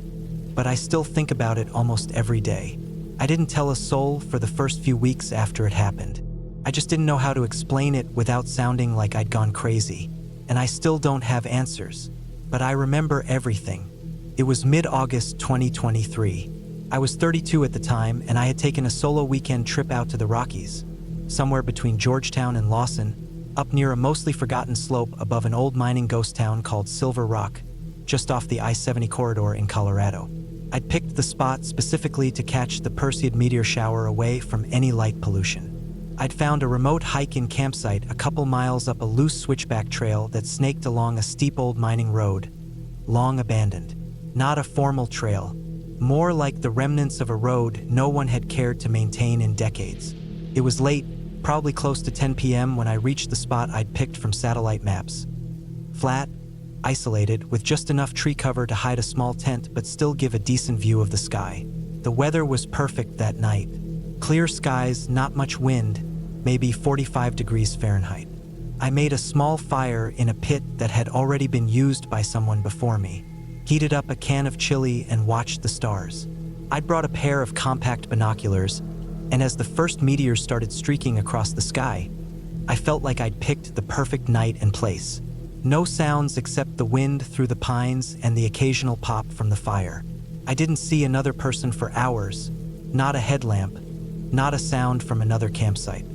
but I still think about it almost every day. I didn't tell a soul for the first few weeks after it happened. I just didn't know how to explain it without sounding like I'd gone crazy. And I still don't have answers. But I remember everything. It was mid-August 2023. I was 32 at the time, and I had taken a solo weekend trip out to the Rockies, somewhere between Georgetown and Lawson, up near a mostly forgotten slope above an old mining ghost town called Silver Rock, just off the I-70 corridor in Colorado. I'd picked the spot specifically to catch the Perseid meteor shower away from any light pollution. I'd found a remote hike-in campsite a couple miles up a loose switchback trail that snaked along a steep old mining road, long abandoned. Not a formal trail, more like the remnants of a road no one had cared to maintain in decades. It was late, probably close to 10 p.m. when I reached the spot I'd picked from satellite maps. Flat, isolated, with just enough tree cover to hide a small tent but still give a decent view of the sky. The weather was perfect that night. Clear skies, not much wind, maybe 45 degrees Fahrenheit. I made a small fire in a pit that had already been used by someone before me, heated up a can of chili and watched the stars. I'd brought a pair of compact binoculars, and as the first meteors started streaking across the sky, I felt like I'd picked the perfect night and place. No sounds except the wind through the pines and the occasional pop from the fire. I didn't see another person for hours, not a headlamp, not a sound from another campsite.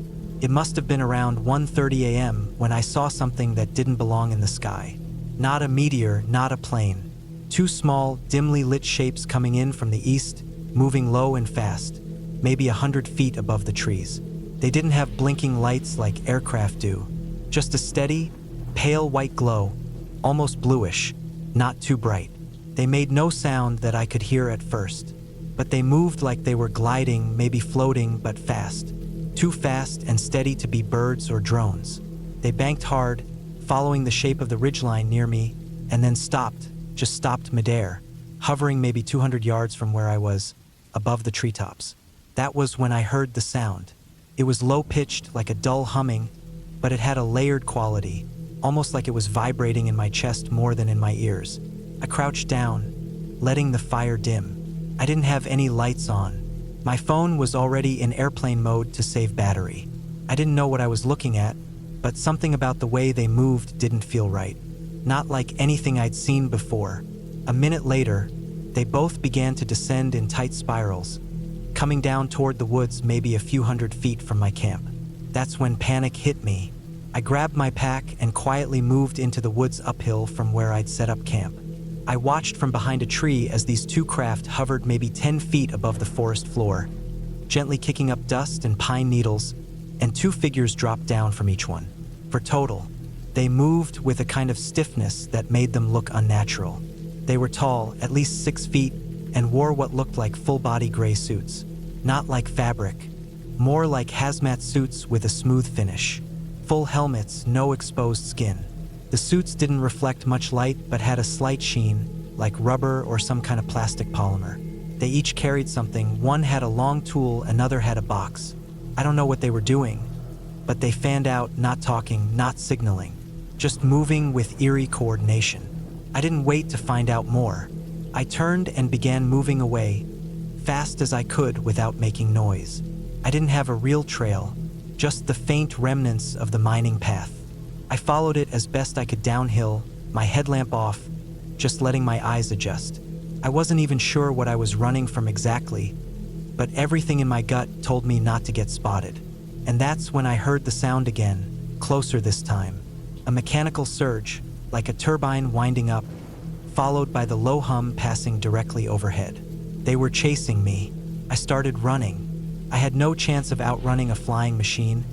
It must have been around 1:30 a.m. when I saw something that didn't belong in the sky. Not a meteor, not a plane. Two small, dimly lit shapes coming in from the east, moving low and fast, maybe 100 feet above the trees. They didn't have blinking lights like aircraft do, just a steady, pale white glow, almost bluish, not too bright. They made no sound that I could hear at first, but they moved like they were gliding, maybe floating, but fast. Too fast and steady to be birds or drones. They banked hard, following the shape of the ridgeline near me, and then stopped, just stopped midair, hovering maybe 200 yards from where I was, above the treetops. That was when I heard the sound. It was low-pitched, like a dull humming, but it had a layered quality, almost like it was vibrating in my chest more than in my ears. I crouched down, letting the fire dim. I didn't have any lights on. My phone was already in airplane mode to save battery. I didn't know what I was looking at, but something about the way they moved didn't feel right. Not like anything I'd seen before. A minute later, they both began to descend in tight spirals, coming down toward the woods maybe a few hundred feet from my camp. That's when panic hit me. I grabbed my pack and quietly moved into the woods uphill from where I'd set up camp. I watched from behind a tree as these two craft hovered maybe 10 feet above the forest floor, gently kicking up dust and pine needles, and two figures dropped down from each one. For total, they moved with a kind of stiffness that made them look unnatural. They were tall, at least 6 feet, and wore what looked like full-body gray suits. Not like fabric, more like hazmat suits with a smooth finish. Full helmets, no exposed skin. The suits didn't reflect much light but had a slight sheen, like rubber or some kind of plastic polymer. They each carried something. One had a long tool, another had a box. I don't know what they were doing, but they fanned out, not talking, not signaling, just moving with eerie coordination. I didn't wait to find out more. I turned and began moving away, fast as I could without making noise. I didn't have a real trail, just the faint remnants of the mining path. I followed it as best I could downhill, my headlamp off, just letting my eyes adjust. I wasn't even sure what I was running from exactly, but everything in my gut told me not to get spotted. And that's when I heard the sound again, closer this time. A mechanical surge, like a turbine winding up, followed by the low hum passing directly overhead. They were chasing me. I started running. I had no chance of outrunning a flying machine,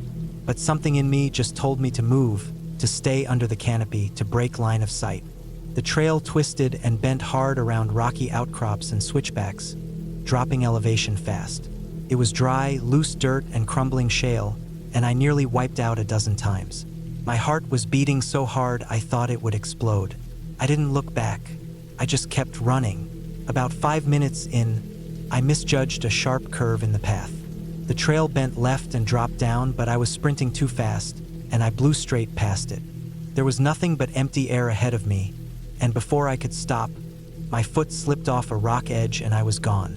but something in me just told me to move, to stay under the canopy, to break line of sight. The trail twisted and bent hard around rocky outcrops and switchbacks, dropping elevation fast. It was dry, loose dirt and crumbling shale, and I nearly wiped out a dozen times. My heart was beating so hard I thought it would explode. I didn't look back. I just kept running. About 5 minutes in, I misjudged a sharp curve in the path. The trail bent left and dropped down, but I was sprinting too fast, and I blew straight past it. There was nothing but empty air ahead of me, and before I could stop, my foot slipped off a rock edge and I was gone.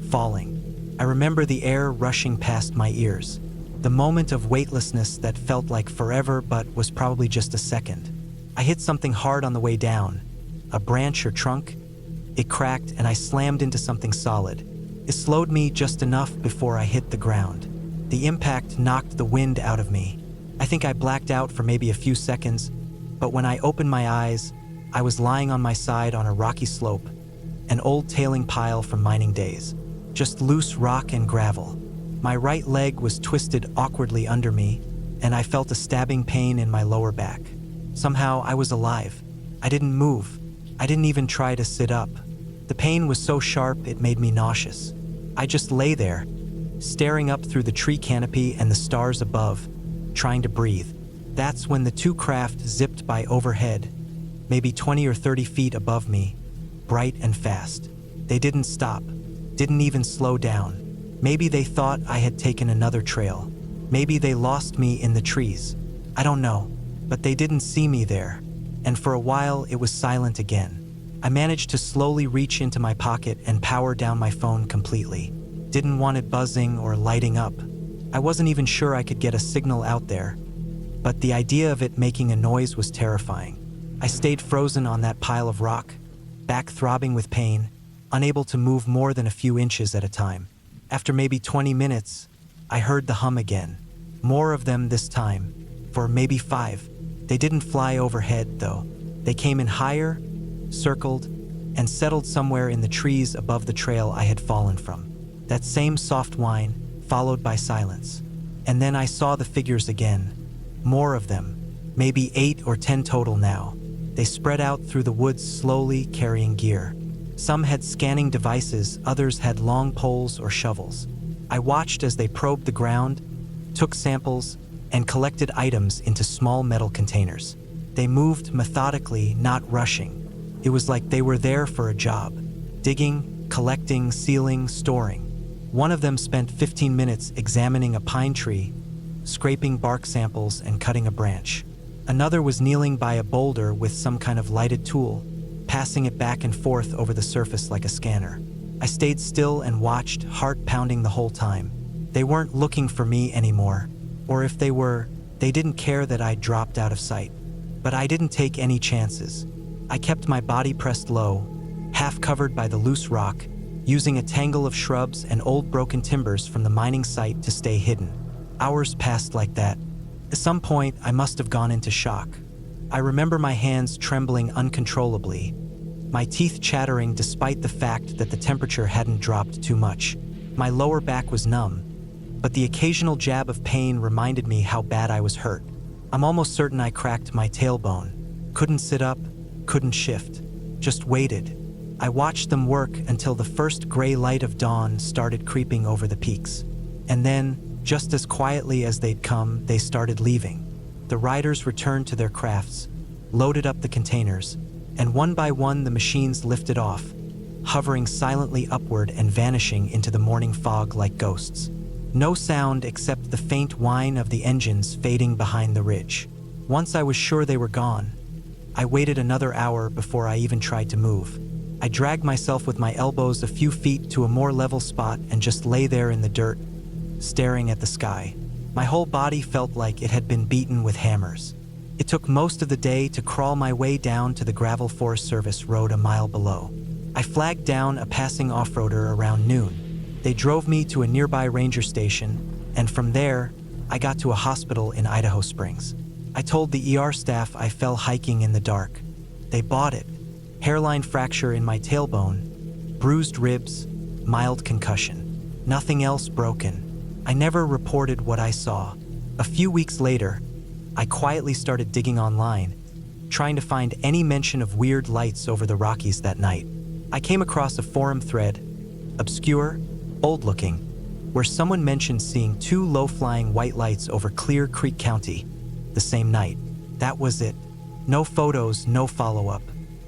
Falling. I remember the air rushing past my ears. The moment of weightlessness that felt like forever but was probably just a second. I hit something hard on the way down. A branch or trunk. It cracked and I slammed into something solid. It slowed me just enough before I hit the ground. The impact knocked the wind out of me. I think I blacked out for maybe a few seconds, but when I opened my eyes, I was lying on my side on a rocky slope, an old tailing pile from mining days. Just loose rock and gravel. My right leg was twisted awkwardly under me, and I felt a stabbing pain in my lower back. Somehow I was alive. I didn't move. I didn't even try to sit up. The pain was so sharp it made me nauseous. I just lay there, staring up through the tree canopy and the stars above, trying to breathe. That's when the two craft zipped by overhead, maybe 20 or 30 feet above me, bright and fast. They didn't stop, didn't even slow down. Maybe they thought I had taken another trail. Maybe they lost me in the trees. I don't know, but they didn't see me there. And for a while, it was silent again. I managed to slowly reach into my pocket and power down my phone completely. Didn't want it buzzing or lighting up. I wasn't even sure I could get a signal out there. But the idea of it making a noise was terrifying. I stayed frozen on that pile of rock, back throbbing with pain, unable to move more than a few inches at a time. After maybe 20 minutes, I heard the hum again. More of them this time, for maybe 5. They didn't fly overhead, though. They came in higher, circled, and settled somewhere in the trees above the trail I had fallen from. That same soft whine, followed by silence. And then I saw the figures again. More of them, maybe 8 or 10 total now. They spread out through the woods slowly, carrying gear. Some had scanning devices, others had long poles or shovels. I watched as they probed the ground, took samples, and collected items into small metal containers. They moved methodically, not rushing. It was like they were there for a job. Digging, collecting, sealing, storing. One of them spent 15 minutes examining a pine tree, scraping bark samples and cutting a branch. Another was kneeling by a boulder with some kind of lighted tool, passing it back and forth over the surface like a scanner. I stayed still and watched, heart pounding the whole time. They weren't looking for me anymore, or if they were, they didn't care that I'd dropped out of sight. But I didn't take any chances. I kept my body pressed low, half covered by the loose rock, using a tangle of shrubs and old broken timbers from the mining site to stay hidden. Hours passed like that. At some point, I must have gone into shock. I remember my hands trembling uncontrollably, my teeth chattering despite the fact that the temperature hadn't dropped too much. My lower back was numb, but the occasional jab of pain reminded me how bad I was hurt. I'm almost certain I cracked my tailbone. Couldn't sit up, couldn't shift, just waited. I watched them work until the first gray light of dawn started creeping over the peaks. And then, just as quietly as they'd come, they started leaving. The riders returned to their crafts, loaded up the containers, and one by one the machines lifted off, hovering silently upward and vanishing into the morning fog like ghosts. No sound except the faint whine of the engines fading behind the ridge. Once I was sure they were gone, I waited another hour before I even tried to move. I dragged myself with my elbows a few feet to a more level spot and just lay there in the dirt, staring at the sky. My whole body felt like it had been beaten with hammers. It took most of the day to crawl my way down to the gravel Forest Service road a mile below. I flagged down a passing off-roader around noon. They drove me to a nearby ranger station, and from there, I got to a hospital in Idaho Springs. I told the ER staff I fell hiking in the dark. They bought it. Hairline fracture in my tailbone, bruised ribs, mild concussion. Nothing else broken. I never reported what I saw. A few weeks later, I quietly started digging online, trying to find any mention of weird lights over the Rockies that night. I came across a forum thread, obscure, old-looking, where someone mentioned seeing 2 low-flying white lights over Clear Creek County the same night. That was it. No photos, no follow-up.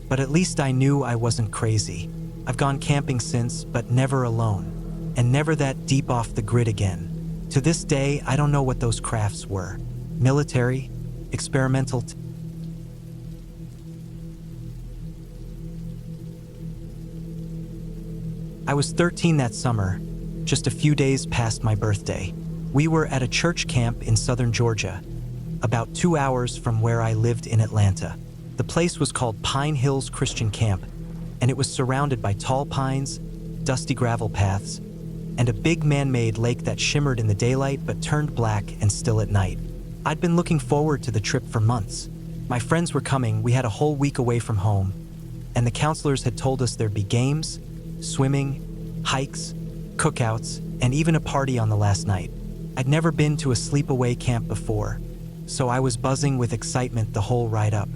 But at least I knew I wasn't crazy. I've gone camping since, but never alone. And never that deep off the grid again. To this day, I don't know what those crafts were. Military? Experimental? I was 13 that summer, just a few days past my birthday. We were at a church camp in southern Georgia, about 2 hours from where I lived in Atlanta. The place was called Pine Hills Christian Camp, and it was surrounded by tall pines, dusty gravel paths, and a big man-made lake that shimmered in the daylight but turned black and still at night. I'd been looking forward to the trip for months. My friends were coming, we had a whole week away from home, and the counselors had told us there'd be games, swimming, hikes, cookouts, and even a party on the last night. I'd never been to a sleepaway camp before, so I was buzzing with excitement the whole ride up.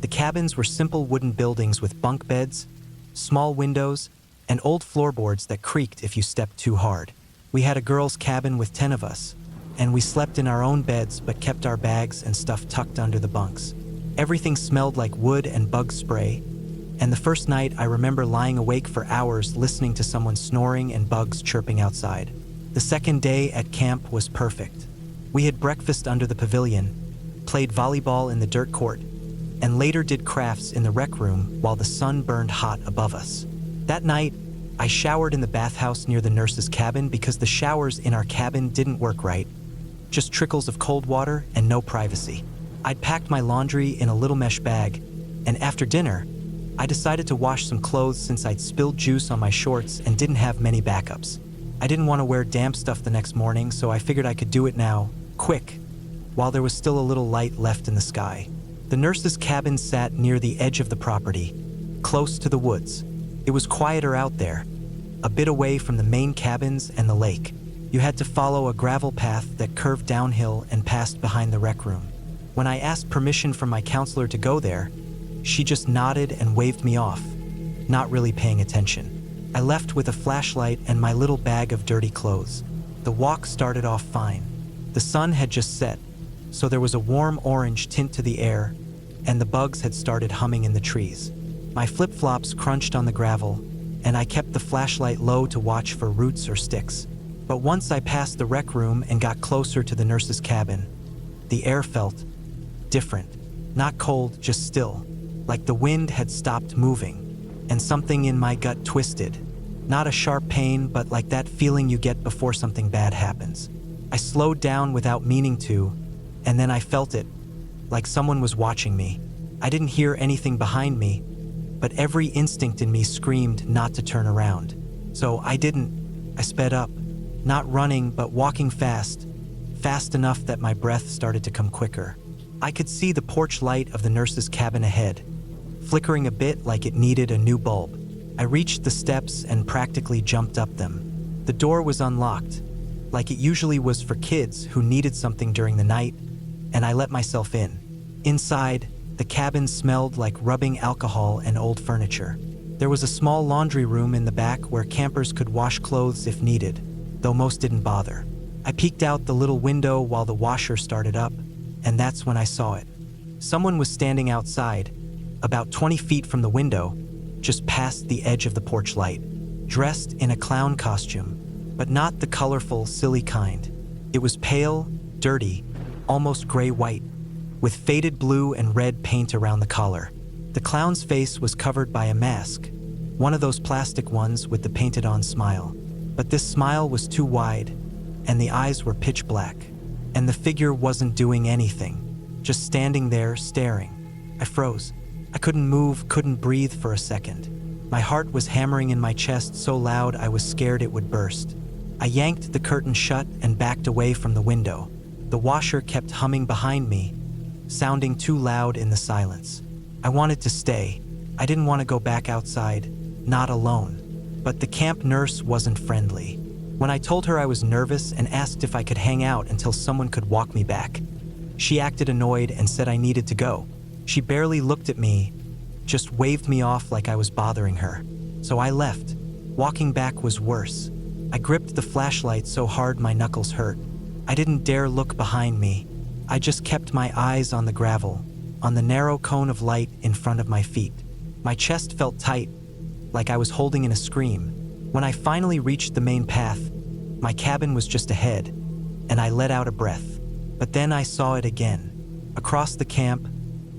The cabins were simple wooden buildings with bunk beds, small windows, and old floorboards that creaked if you stepped too hard. We had a girls' cabin with 10 of us, and we slept in our own beds but kept our bags and stuff tucked under the bunks. Everything smelled like wood and bug spray, and the first night I remember lying awake for hours listening to someone snoring and bugs chirping outside. The second day at camp was perfect. We had breakfast under the pavilion, played volleyball in the dirt court, and later did crafts in the rec room while the sun burned hot above us. That night, I showered in the bathhouse near the nurse's cabin because the showers in our cabin didn't work right. Just trickles of cold water and no privacy. I'd packed my laundry in a little mesh bag, and after dinner, I decided to wash some clothes since I'd spilled juice on my shorts and didn't have many backups. I didn't want to wear damp stuff the next morning, so I figured I could do it now, quick, while there was still a little light left in the sky. The nurse's cabin sat near the edge of the property, close to the woods. It was quieter out there, a bit away from the main cabins and the lake. You had to follow a gravel path that curved downhill and passed behind the rec room. When I asked permission from my counselor to go there, she just nodded and waved me off, not really paying attention. I left with a flashlight and my little bag of dirty clothes. The walk started off fine. The sun had just set, so there was a warm orange tint to the air, and the bugs had started humming in the trees. My flip-flops crunched on the gravel, and I kept the flashlight low to watch for roots or sticks. But once I passed the rec room and got closer to the nurse's cabin, the air felt different. Not cold, just still, like the wind had stopped moving, and something in my gut twisted. Not a sharp pain, but like that feeling you get before something bad happens. I slowed down without meaning to, and then I felt it, like someone was watching me. I didn't hear anything behind me, but every instinct in me screamed not to turn around. So I didn't. I sped up, not running, but walking fast, fast enough that my breath started to come quicker. I could see the porch light of the nurse's cabin ahead, flickering a bit like it needed a new bulb. I reached the steps and practically jumped up them. The door was unlocked, like it usually was for kids who needed something during the night, and I let myself in. Inside, the cabin smelled like rubbing alcohol and old furniture. There was a small laundry room in the back where campers could wash clothes if needed, though most didn't bother. I peeked out the little window while the washer started up, and that's when I saw it. Someone was standing outside, about 20 feet from the window, just past the edge of the porch light, dressed in a clown costume, but not the colorful, silly kind. It was pale, dirty, almost gray-white, with faded blue and red paint around the collar. The clown's face was covered by a mask, one of those plastic ones with the painted-on smile. But this smile was too wide, and the eyes were pitch black, and the figure wasn't doing anything, just standing there staring. I froze. I couldn't move, couldn't breathe for a second. My heart was hammering in my chest so loud I was scared it would burst. I yanked the curtain shut and backed away from the window. The washer kept humming behind me, sounding too loud in the silence. I wanted to stay. I didn't want to go back outside, not alone. But the camp nurse wasn't friendly. When I told her I was nervous and asked if I could hang out until someone could walk me back, she acted annoyed and said I needed to go. She barely looked at me, just waved me off like I was bothering her. So I left. Walking back was worse. I gripped the flashlight so hard my knuckles hurt. I didn't dare look behind me. I just kept my eyes on the gravel, on the narrow cone of light in front of my feet. My chest felt tight, like I was holding in a scream. When I finally reached the main path, my cabin was just ahead, and I let out a breath. But then I saw it again. Across the camp,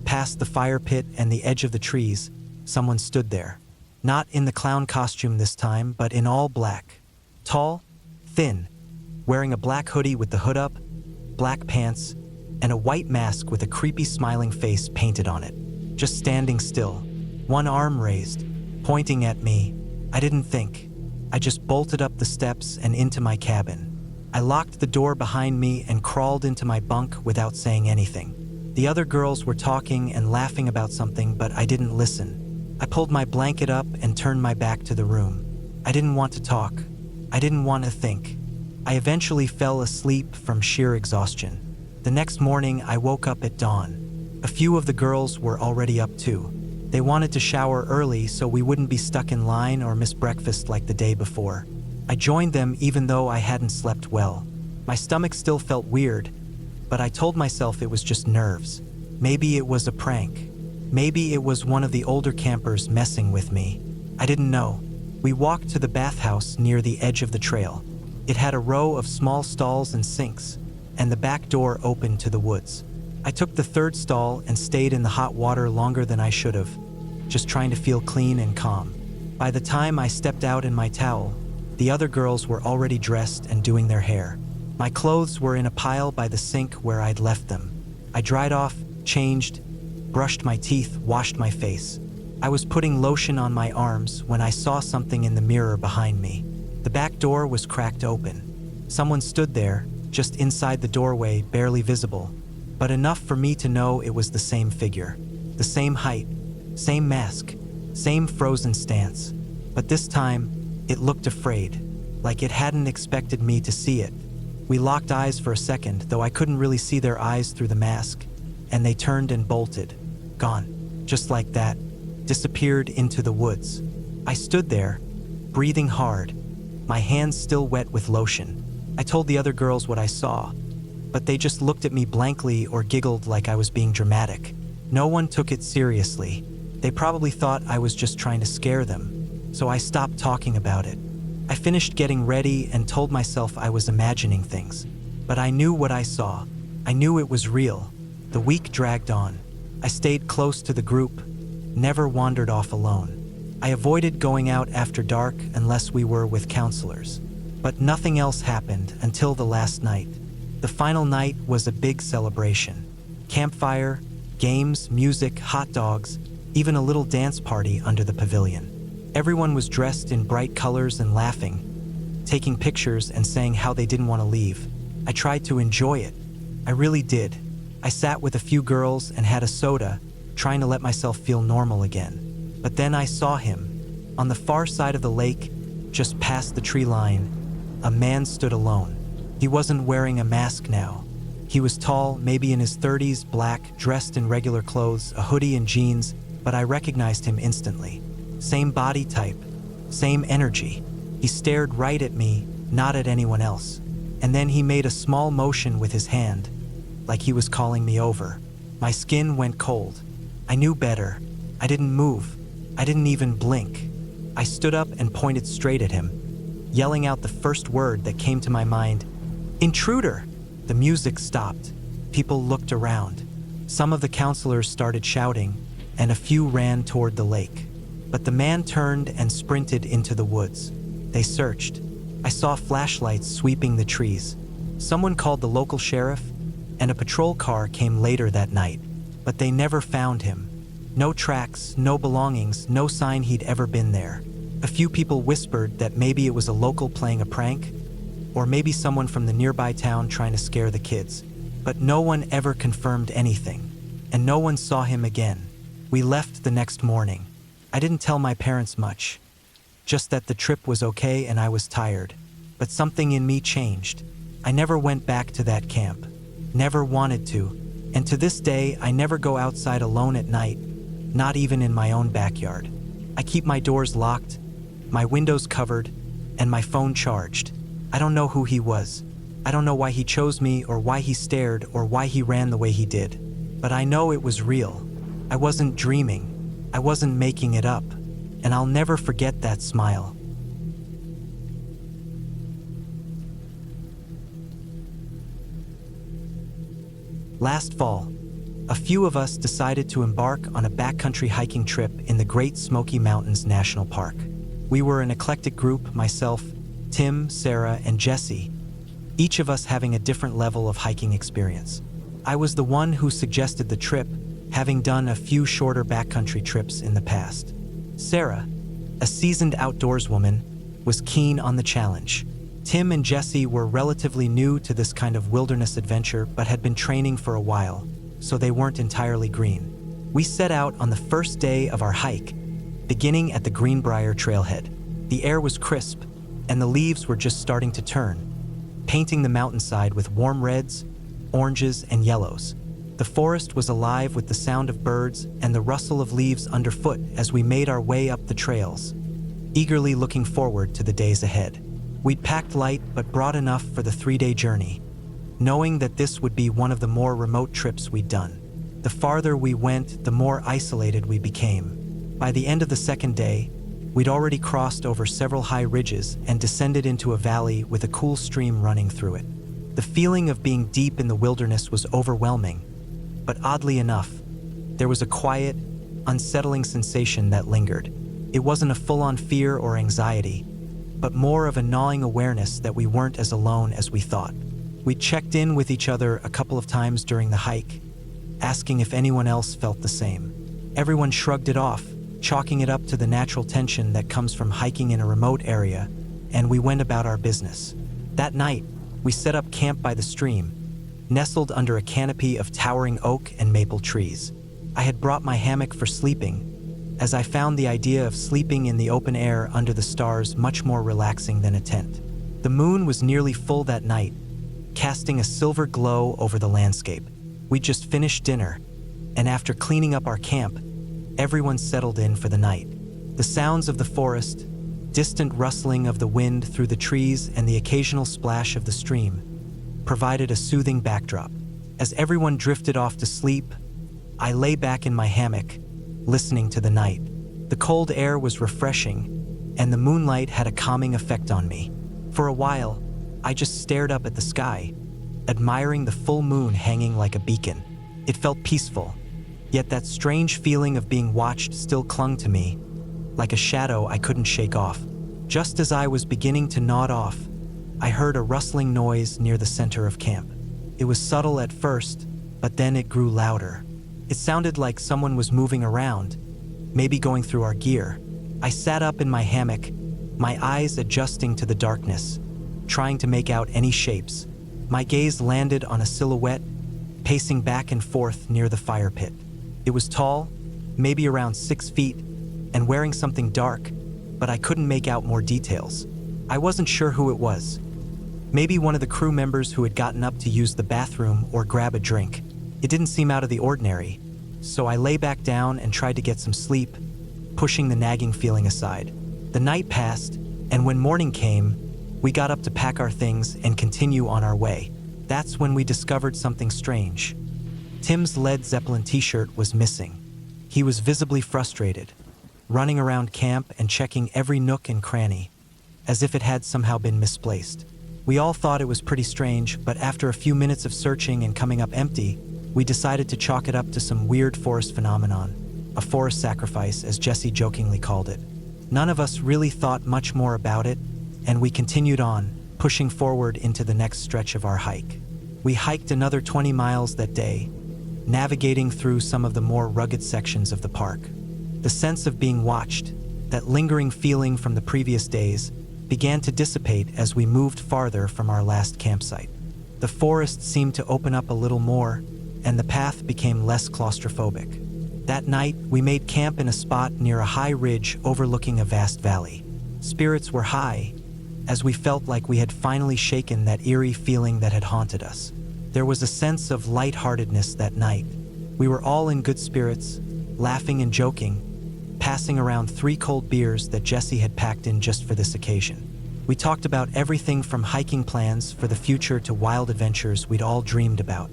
past the fire pit and the edge of the trees, someone stood there. Not in the clown costume this time, but in all black. Tall, thin, wearing a black hoodie with the hood up, black pants, and a white mask with a creepy smiling face painted on it. Just standing still, one arm raised, pointing at me. I didn't think. I just bolted up the steps and into my cabin. I locked the door behind me and crawled into my bunk without saying anything. The other girls were talking and laughing about something, but I didn't listen. I pulled my blanket up and turned my back to the room. I didn't want to talk. I didn't want to think. I eventually fell asleep from sheer exhaustion. The next morning, I woke up at dawn. A few of the girls were already up too. They wanted to shower early so we wouldn't be stuck in line or miss breakfast like the day before. I joined them even though I hadn't slept well. My stomach still felt weird, but I told myself it was just nerves. Maybe it was a prank. Maybe it was one of the older campers messing with me. I didn't know. We walked to the bathhouse near the edge of the trail. It had a row of small stalls and sinks, and the back door opened to the woods. I took the third stall and stayed in the hot water longer than I should have, just trying to feel clean and calm. By the time I stepped out in my towel, the other girls were already dressed and doing their hair. My clothes were in a pile by the sink where I'd left them. I dried off, changed, brushed my teeth, washed my face. I was putting lotion on my arms when I saw something in the mirror behind me. The back door was cracked open. Someone stood there, just inside the doorway, barely visible, but enough for me to know it was the same figure. The same height, same mask, same frozen stance. But this time, it looked afraid, like it hadn't expected me to see it. We locked eyes for a second, though I couldn't really see their eyes through the mask, and they turned and bolted. Gone. Just like that. Disappeared into the woods. I stood there, breathing hard, my hands still wet with lotion. I told the other girls what I saw, but they just looked at me blankly or giggled like I was being dramatic. No one took it seriously. They probably thought I was just trying to scare them, so I stopped talking about it. I finished getting ready and told myself I was imagining things, but I knew what I saw. I knew it was real. The week dragged on. I stayed close to the group, never wandered off alone. I avoided going out after dark unless we were with counselors. But nothing else happened until the last night. The final night was a big celebration. Campfire, games, music, hot dogs, even a little dance party under the pavilion. Everyone was dressed in bright colors and laughing, taking pictures and saying how they didn't want to leave. I tried to enjoy it. I really did. I sat with a few girls and had a soda, trying to let myself feel normal again. But then I saw him. On the far side of the lake, just past the tree line, a man stood alone. He wasn't wearing a mask now. He was tall, maybe in his 30s, black, dressed in regular clothes, a hoodie and jeans, but I recognized him instantly. Same body type, same energy. He stared right at me, not at anyone else. And then he made a small motion with his hand, like he was calling me over. My skin went cold. I knew better. I didn't move. I didn't even blink. I stood up and pointed straight at him, yelling out the first word that came to my mind, "Intruder!" The music stopped. People looked around. Some of the counselors started shouting, and a few ran toward the lake. But the man turned and sprinted into the woods. They searched. I saw flashlights sweeping the trees. Someone called the local sheriff, and a patrol car came later that night. But they never found him. No tracks, no belongings, no sign he'd ever been there. A few people whispered that maybe it was a local playing a prank, or maybe someone from the nearby town trying to scare the kids. but no one ever confirmed anything, and no one saw him again. We left the next morning. I didn't tell my parents much, just that the trip was okay and I was tired. But something in me changed. I never went back to that camp. Never wanted to. And to this day, I never go outside alone at night, not even in my own backyard. I keep my doors locked, my windows covered, and my phone charged. I don't know who he was. I don't know why he chose me or why he stared or why he ran the way he did. But I know it was real. I wasn't dreaming. I wasn't making it up. And I'll never forget that smile. Last fall, a few of us decided to embark on a backcountry hiking trip in the Great Smoky Mountains National Park. We were an eclectic group, myself, Tim, Sarah, and Jesse, each of us having a different level of hiking experience. I was the one who suggested the trip, having done a few shorter backcountry trips in the past. Sarah, a seasoned outdoors woman, was keen on the challenge. Tim and Jesse were relatively new to this kind of wilderness adventure but had been training for a while, so they weren't entirely green. We set out on the first day of our hike, beginning at the Greenbrier trailhead. The air was crisp, and the leaves were just starting to turn, painting the mountainside with warm reds, oranges, and yellows. The forest was alive with the sound of birds and the rustle of leaves underfoot as we made our way up the trails, eagerly looking forward to the days ahead. We'd packed light but brought enough for the 3-day journey, knowing that this would be one of the more remote trips we'd done. The farther we went, the more isolated we became. By the end of the second day, we'd already crossed over several high ridges and descended into a valley with a cool stream running through it. The feeling of being deep in the wilderness was overwhelming, but oddly enough, there was a quiet, unsettling sensation that lingered. It wasn't a full-on fear or anxiety, but more of a gnawing awareness that we weren't as alone as we thought. We checked in with each other a couple of times during the hike, asking if anyone else felt the same. Everyone shrugged it off, chalking it up to the natural tension that comes from hiking in a remote area, and we went about our business. That night, we set up camp by the stream, nestled under a canopy of towering oak and maple trees. I had brought my hammock for sleeping, as I found the idea of sleeping in the open air under the stars much more relaxing than a tent. The moon was nearly full that night, casting a silver glow over the landscape. We'd just finished dinner, and after cleaning up our camp, everyone settled in for the night. The sounds of the forest, distant rustling of the wind through the trees, and the occasional splash of the stream provided a soothing backdrop. As everyone drifted off to sleep, I lay back in my hammock, listening to the night. The cold air was refreshing, and the moonlight had a calming effect on me. For a while, I just stared up at the sky, admiring the full moon hanging like a beacon. It felt peaceful, yet that strange feeling of being watched still clung to me, like a shadow I couldn't shake off. Just as I was beginning to nod off, I heard a rustling noise near the center of camp. It was subtle at first, but then it grew louder. It sounded like someone was moving around, maybe going through our gear. I sat up in my hammock, my eyes adjusting to the darkness, trying to make out any shapes. My gaze landed on a silhouette, pacing back and forth near the fire pit. It was tall, maybe around 6 feet, and wearing something dark, but I couldn't make out more details. I wasn't sure who it was. Maybe one of the crew members who had gotten up to use the bathroom or grab a drink. It didn't seem out of the ordinary, so I lay back down and tried to get some sleep, pushing the nagging feeling aside. The night passed, and when morning came, we got up to pack our things and continue on our way. That's when we discovered something strange. Tim's Led Zeppelin t-shirt was missing. He was visibly frustrated, running around camp and checking every nook and cranny, as if it had somehow been misplaced. We all thought it was pretty strange, but after a few minutes of searching and coming up empty, we decided to chalk it up to some weird forest phenomenon, a forest sacrifice, as Jesse jokingly called it. None of us really thought much more about it, and we continued on, pushing forward into the next stretch of our hike. We hiked another 20 miles that day, navigating through some of the more rugged sections of the park. The sense of being watched, that lingering feeling from the previous days, began to dissipate as we moved farther from our last campsite. The forest seemed to open up a little more, and the path became less claustrophobic. That night, we made camp in a spot near a high ridge overlooking a vast valley. Spirits were high, as we felt like we had finally shaken that eerie feeling that had haunted us. There was a sense of lightheartedness that night. We were all in good spirits, laughing and joking, passing around 3 cold beers that Jesse had packed in just for this occasion. We talked about everything from hiking plans for the future to wild adventures we'd all dreamed about.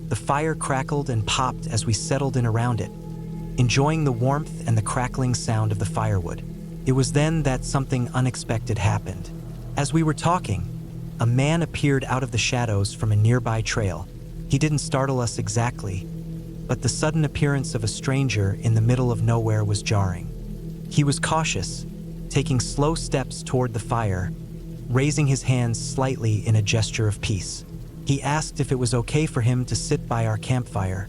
The fire crackled and popped as we settled in around it, enjoying the warmth and the crackling sound of the firewood. It was then that something unexpected happened. As we were talking, a man appeared out of the shadows from a nearby trail. He didn't startle us exactly, but the sudden appearance of a stranger in the middle of nowhere was jarring. He was cautious, taking slow steps toward the fire, raising his hands slightly in a gesture of peace. He asked if it was okay for him to sit by our campfire,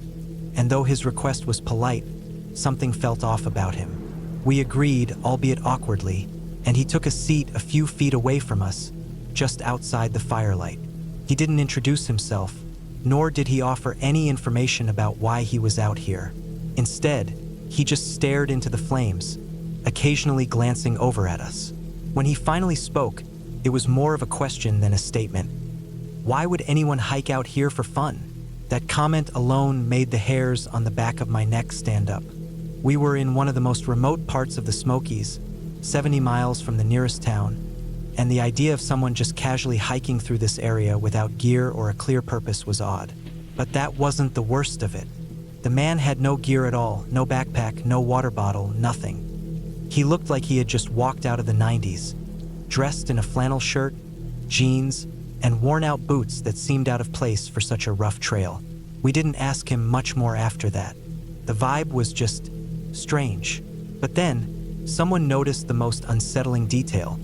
and though his request was polite, something felt off about him. We agreed, albeit awkwardly, and he took a seat a few feet away from us, just outside the firelight. He didn't introduce himself, nor did he offer any information about why he was out here. Instead, he just stared into the flames, occasionally glancing over at us. When he finally spoke, it was more of a question than a statement. Why would anyone hike out here for fun? That comment alone made the hairs on the back of my neck stand up. We were in one of the most remote parts of the Smokies, 70 miles from the nearest town, and the idea of someone just casually hiking through this area without gear or a clear purpose was odd. But that wasn't the worst of it. The man had no gear at all, no backpack, no water bottle, nothing. He looked like he had just walked out of the 90s, dressed in a flannel shirt, jeans, and worn-out boots that seemed out of place for such a rough trail. We didn't ask him much more after that. The vibe was just strange. But then, someone noticed the most unsettling detail.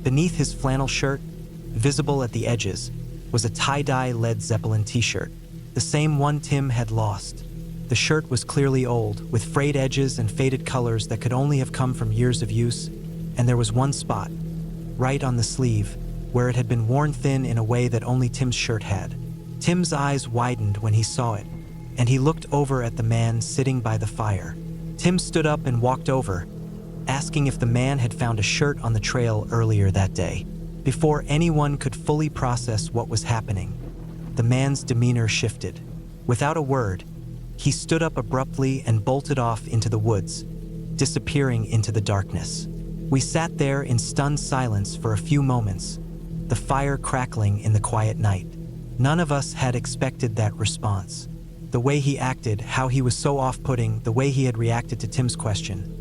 Beneath his flannel shirt, visible at the edges, was a tie-dye Led Zeppelin t-shirt, the same one Tim had lost. The shirt was clearly old, with frayed edges and faded colors that could only have come from years of use, and there was one spot, right on the sleeve, where it had been worn thin in a way that only Tim's shirt had. Tim's eyes widened when he saw it, and he looked over at the man sitting by the fire. Tim stood up and walked over, asking if the man had found a shirt on the trail earlier that day. Before anyone could fully process what was happening, the man's demeanor shifted. Without a word, he stood up abruptly and bolted off into the woods, disappearing into the darkness. We sat there in stunned silence for a few moments, the fire crackling in the quiet night. None of us had expected that response. The way he acted, how he was so off-putting, the way he had reacted to Tim's question.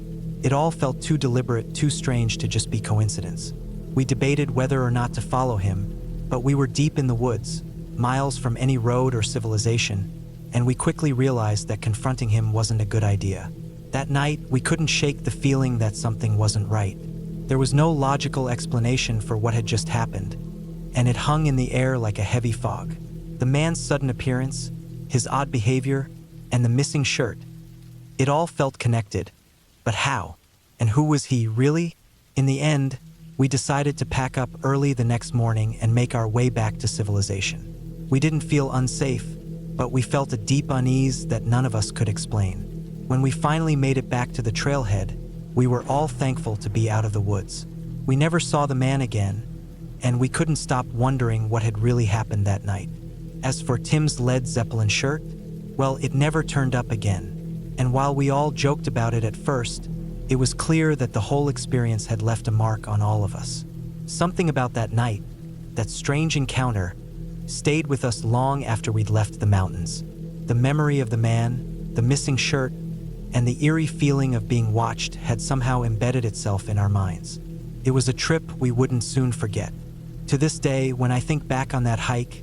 It all felt too deliberate, too strange to just be coincidence. We debated whether or not to follow him, but we were deep in the woods, miles from any road or civilization, and we quickly realized that confronting him wasn't a good idea. That night, we couldn't shake the feeling that something wasn't right. There was no logical explanation for what had just happened, and it hung in the air like a heavy fog. The man's sudden appearance, his odd behavior, and the missing shirt. It all felt connected. But how? And who was he, really? In the end, we decided to pack up early the next morning and make our way back to civilization. We didn't feel unsafe, but we felt a deep unease that none of us could explain. When we finally made it back to the trailhead, we were all thankful to be out of the woods. We never saw the man again, and we couldn't stop wondering what had really happened that night. As for Tim's Led Zeppelin shirt, well, it never turned up again. And while we all joked about it at first, it was clear that the whole experience had left a mark on all of us. Something about that night, that strange encounter, stayed with us long after we'd left the mountains. The memory of the man, the missing shirt, and the eerie feeling of being watched had somehow embedded itself in our minds. It was a trip we wouldn't soon forget. To this day, when I think back on that hike,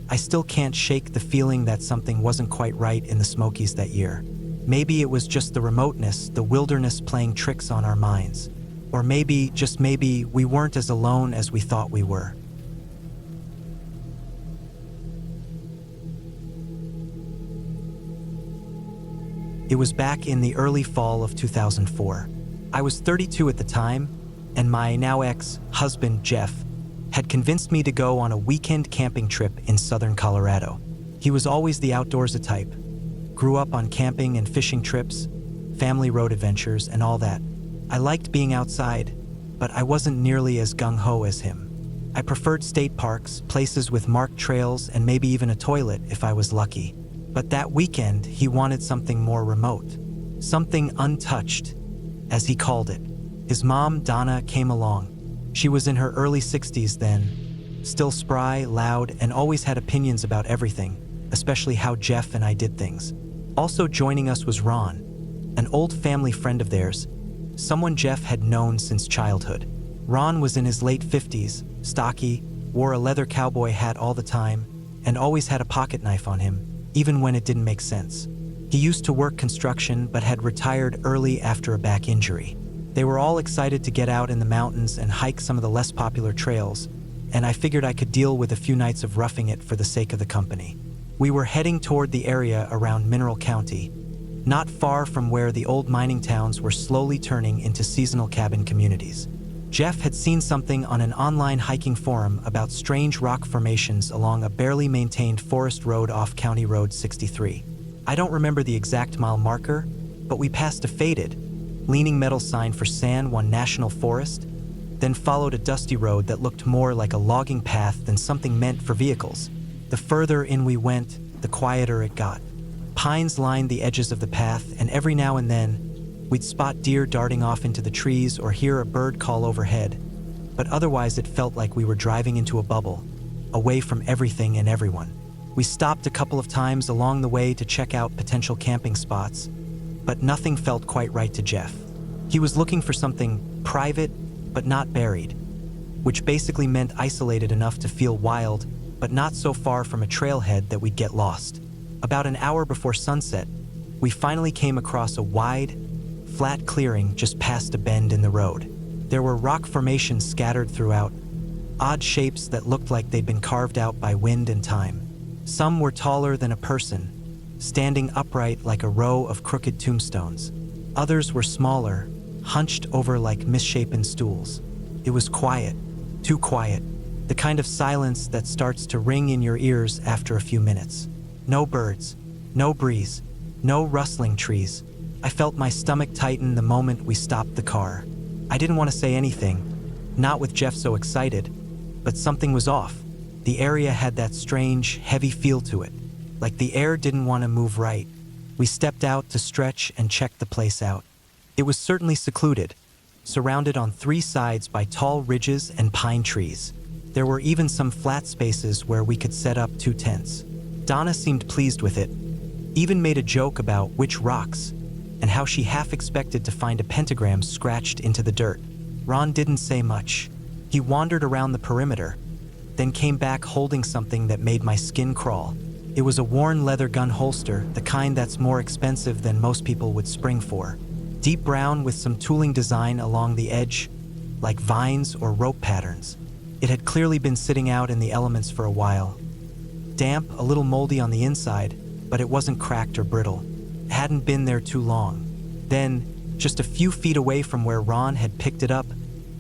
I still can't shake the feeling that something wasn't quite right in the Smokies that year. Maybe it was just the remoteness, the wilderness playing tricks on our minds. Or maybe, just maybe, we weren't as alone as we thought we were. It was back in the early fall of 2004. I was 32 at the time, and my now ex-husband, Jeff, had convinced me to go on a weekend camping trip in southern Colorado. He was always the outdoorsy type. Grew up on camping and fishing trips, family road adventures, and all that. I liked being outside, but I wasn't nearly as gung-ho as him. I preferred state parks, places with marked trails, and maybe even a toilet if I was lucky. But that weekend, he wanted something more remote. Something untouched, as he called it. His mom, Donna, came along. She was in her early 60s then, still spry, loud, and always had opinions about everything, especially how Jeff and I did things. Also joining us was Ron, an old family friend of theirs, someone Jeff had known since childhood. Ron was in his late 50s, stocky, wore a leather cowboy hat all the time, and always had a pocket knife on him, even when it didn't make sense. He used to work construction but had retired early after a back injury. They were all excited to get out in the mountains and hike some of the less popular trails, and I figured I could deal with a few nights of roughing it for the sake of the company. We were heading toward the area around Mineral County, not far from where the old mining towns were slowly turning into seasonal cabin communities. Jeff had seen something on an online hiking forum about strange rock formations along a barely maintained forest road off County Road 63. I don't remember the exact mile marker, but we passed a faded, leaning metal sign for San Juan National Forest, then followed a dusty road that looked more like a logging path than something meant for vehicles. The further in we went, the quieter it got. Pines lined the edges of the path, and every now and then, we'd spot deer darting off into the trees or hear a bird call overhead, but otherwise it felt like we were driving into a bubble, away from everything and everyone. We stopped a couple of times along the way to check out potential camping spots, but nothing felt quite right to Jeff. He was looking for something private, but not buried, which basically meant isolated enough to feel wild, but not so far from a trailhead that we'd get lost. About an hour before sunset, we finally came across a wide, flat clearing just past a bend in the road. There were rock formations scattered throughout, odd shapes that looked like they'd been carved out by wind and time. Some were taller than a person, standing upright like a row of crooked tombstones. Others were smaller, hunched over like misshapen stools. It was quiet, too quiet, the kind of silence that starts to ring in your ears after a few minutes. No birds, no breeze, no rustling trees. I felt my stomach tighten the moment we stopped the car. I didn't want to say anything, not with Jeff so excited, but something was off. The area had that strange, heavy feel to it, like the air didn't want to move right. We stepped out to stretch and check the place out. It was certainly secluded, surrounded on three sides by tall ridges and pine trees. There were even some flat spaces where we could set up 2 tents. Donna seemed pleased with it, even made a joke about which rocks, and how she half expected to find a pentagram scratched into the dirt. Ron didn't say much. He wandered around the perimeter, then came back holding something that made my skin crawl. It was a worn leather gun holster, the kind that's more expensive than most people would spring for. Deep brown with some tooling design along the edge, like vines or rope patterns. It had clearly been sitting out in the elements for a while. Damp, a little moldy on the inside, but it wasn't cracked or brittle. It hadn't been there too long. Then, just a few feet away from where Ron had picked it up,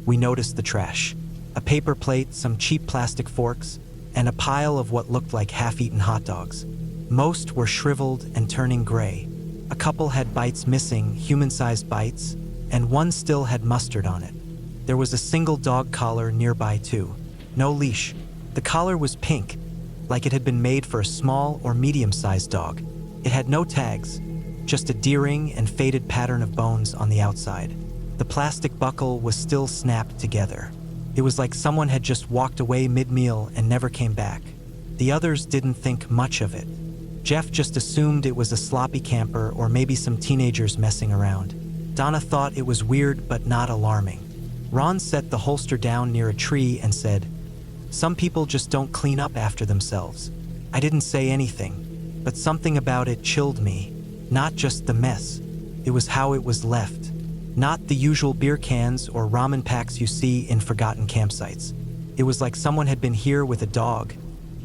we noticed the trash. A paper plate, some cheap plastic forks, and a pile of what looked like half-eaten hot dogs. Most were shriveled and turning gray. A couple had bites missing, human-sized bites, and one still had mustard on it. There was a single dog collar nearby too. No leash. The collar was pink, like it had been made for a small or medium-sized dog. It had no tags, just a D-ring and faded pattern of bones on the outside. The plastic buckle was still snapped together. It was like someone had just walked away mid-meal and never came back. The others didn't think much of it. Jeff just assumed it was a sloppy camper or maybe some teenagers messing around. Donna thought it was weird but not alarming. Ron set the holster down near a tree and said, "Some people just don't clean up after themselves." I didn't say anything, but something about it chilled me. Not just the mess, it was how it was left. Not the usual beer cans or ramen packs you see in forgotten campsites. It was like someone had been here with a dog,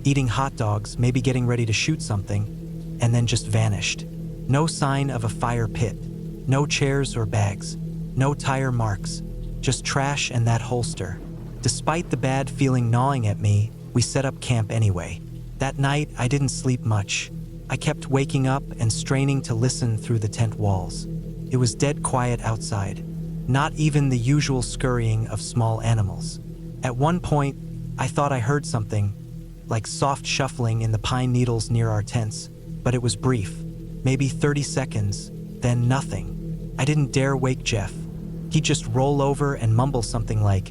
eating hot dogs, maybe getting ready to shoot something, and then just vanished. No sign of a fire pit, no chairs or bags, no tire marks, just trash and that holster. Despite the bad feeling gnawing at me, we set up camp anyway. That night, I didn't sleep much. I kept waking up and straining to listen through the tent walls. It was dead quiet outside, not even the usual scurrying of small animals. At one point, I thought I heard something, like soft shuffling in the pine needles near our tents, but it was brief, maybe 30 seconds, then nothing. I didn't dare wake Jeff. He'd just roll over and mumble something like,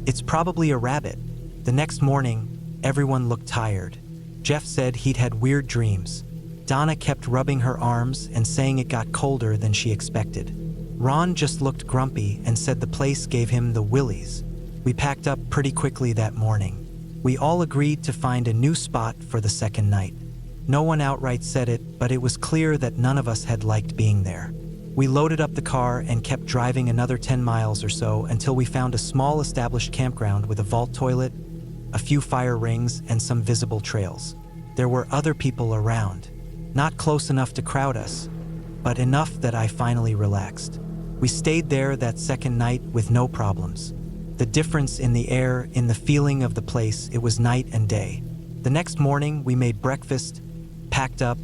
"It's probably a rabbit." The next morning, everyone looked tired. Jeff said he'd had weird dreams. Donna kept rubbing her arms and saying it got colder than she expected. Ron just looked grumpy and said the place gave him the willies. We packed up pretty quickly that morning. We all agreed to find a new spot for the second night. No one outright said it, but it was clear that none of us had liked being there. We loaded up the car and kept driving another 10 miles or so until we found a small established campground with a vault toilet, a few fire rings, and some visible trails. There were other people around, not close enough to crowd us, but enough that I finally relaxed. We stayed there that second night with no problems. The difference in the air, in the feeling of the place, it was night and day. The next morning, we made breakfast, packed up,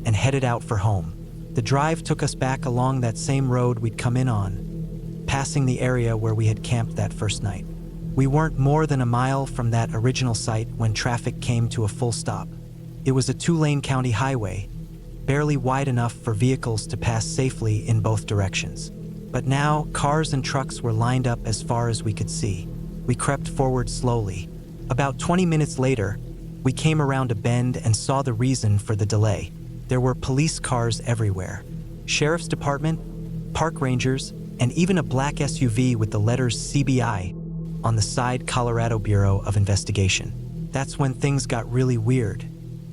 and headed out for home. The drive took us back along that same road we'd come in on, passing the area where we had camped that first night. We weren't more than a mile from that original site when traffic came to a full stop. It was a 2-lane county highway, barely wide enough for vehicles to pass safely in both directions. But now, cars and trucks were lined up as far as we could see. We crept forward slowly. About 20 minutes later, we came around a bend and saw the reason for the delay. There were police cars everywhere. Sheriff's Department, park rangers, and even a black SUV with the letters CBI on the side, Colorado Bureau of Investigation. That's when things got really weird.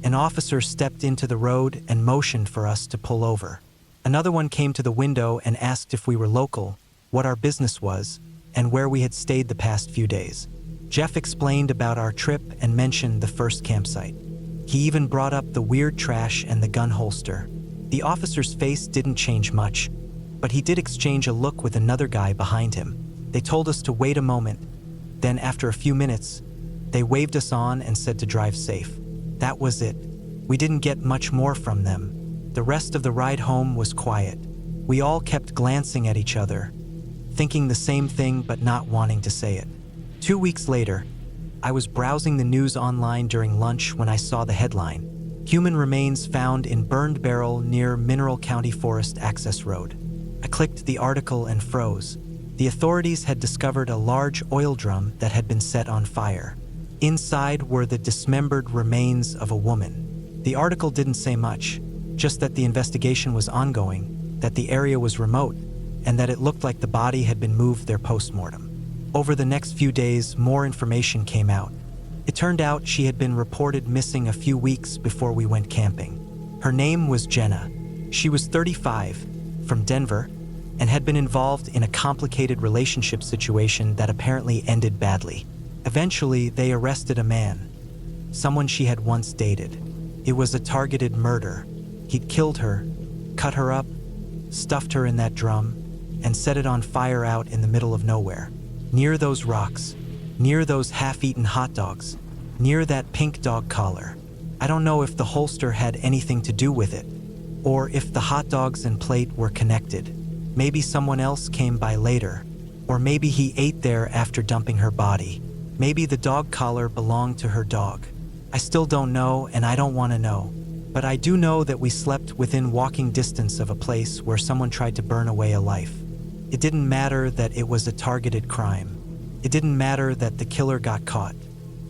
An officer stepped into the road and motioned for us to pull over. Another one came to the window and asked if we were local, what our business was, and where we had stayed the past few days. Jeff explained about our trip and mentioned the first campsite. He even brought up the weird trash and the gun holster. The officer's face didn't change much, but he did exchange a look with another guy behind him. They told us to wait a moment. Then after a few minutes, they waved us on and said to drive safe. That was it. We didn't get much more from them. The rest of the ride home was quiet. We all kept glancing at each other, thinking the same thing but not wanting to say it. 2 weeks later, I was browsing the news online during lunch when I saw the headline, "Human Remains Found in Burned Barrel Near Mineral County Forest Access Road." I clicked the article and froze. The authorities had discovered a large oil drum that had been set on fire. Inside were the dismembered remains of a woman. The article didn't say much, just that the investigation was ongoing, that the area was remote, and that it looked like the body had been moved there post-mortem. Over the next few days, more information came out. It turned out she had been reported missing a few weeks before we went camping. Her name was Jenna. She was 35, from Denver, and had been involved in a complicated relationship situation that apparently ended badly. Eventually, they arrested a man, someone she had once dated. It was a targeted murder. He'd killed her, cut her up, stuffed her in that drum, and set it on fire out in the middle of nowhere. Near those rocks, near those half-eaten hot dogs, near that pink dog collar. I don't know if the holster had anything to do with it, or if the hot dogs and plate were connected. Maybe someone else came by later, or maybe he ate there after dumping her body. Maybe the dog collar belonged to her dog. I still don't know, and I don't want to know. But I do know that we slept within walking distance of a place where someone tried to burn away a life. It didn't matter that it was a targeted crime. It didn't matter that the killer got caught.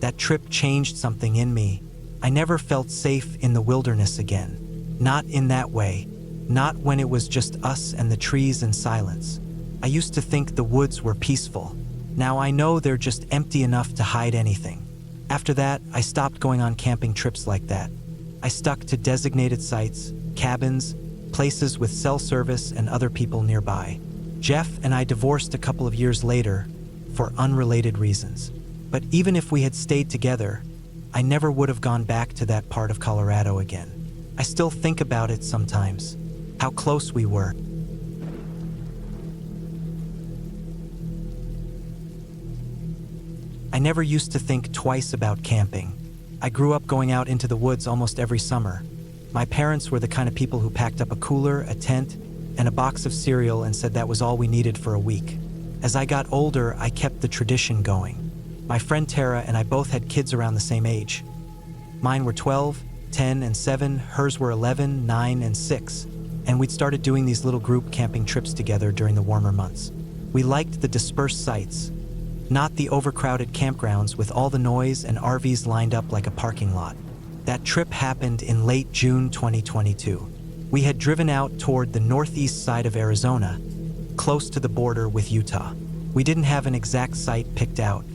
That trip changed something in me. I never felt safe in the wilderness again. Not in that way. Not when it was just us and the trees and silence. I used to think the woods were peaceful. Now I know they're just empty enough to hide anything. After that, I stopped going on camping trips like that. I stuck to designated sites, cabins, places with cell service and other people nearby. Jeff and I divorced a couple of years later for unrelated reasons. But even if we had stayed together, I never would have gone back to that part of Colorado again. I still think about it sometimes, how close we were. I never used to think twice about camping. I grew up going out into the woods almost every summer. My parents were the kind of people who packed up a cooler, a tent, and a box of cereal and said that was all we needed for a week. As I got older, I kept the tradition going. My friend Tara and I both had kids around the same age. Mine were 12, 10, and 7, hers were 11, 9, and 6, and we'd started doing these little group camping trips together during the warmer months. We liked the dispersed sites, not the overcrowded campgrounds with all the noise and RVs lined up like a parking lot. That trip happened in late June 2022. We had driven out toward the northeast side of Arizona, close to the border with Utah. We didn't have an exact site picked out.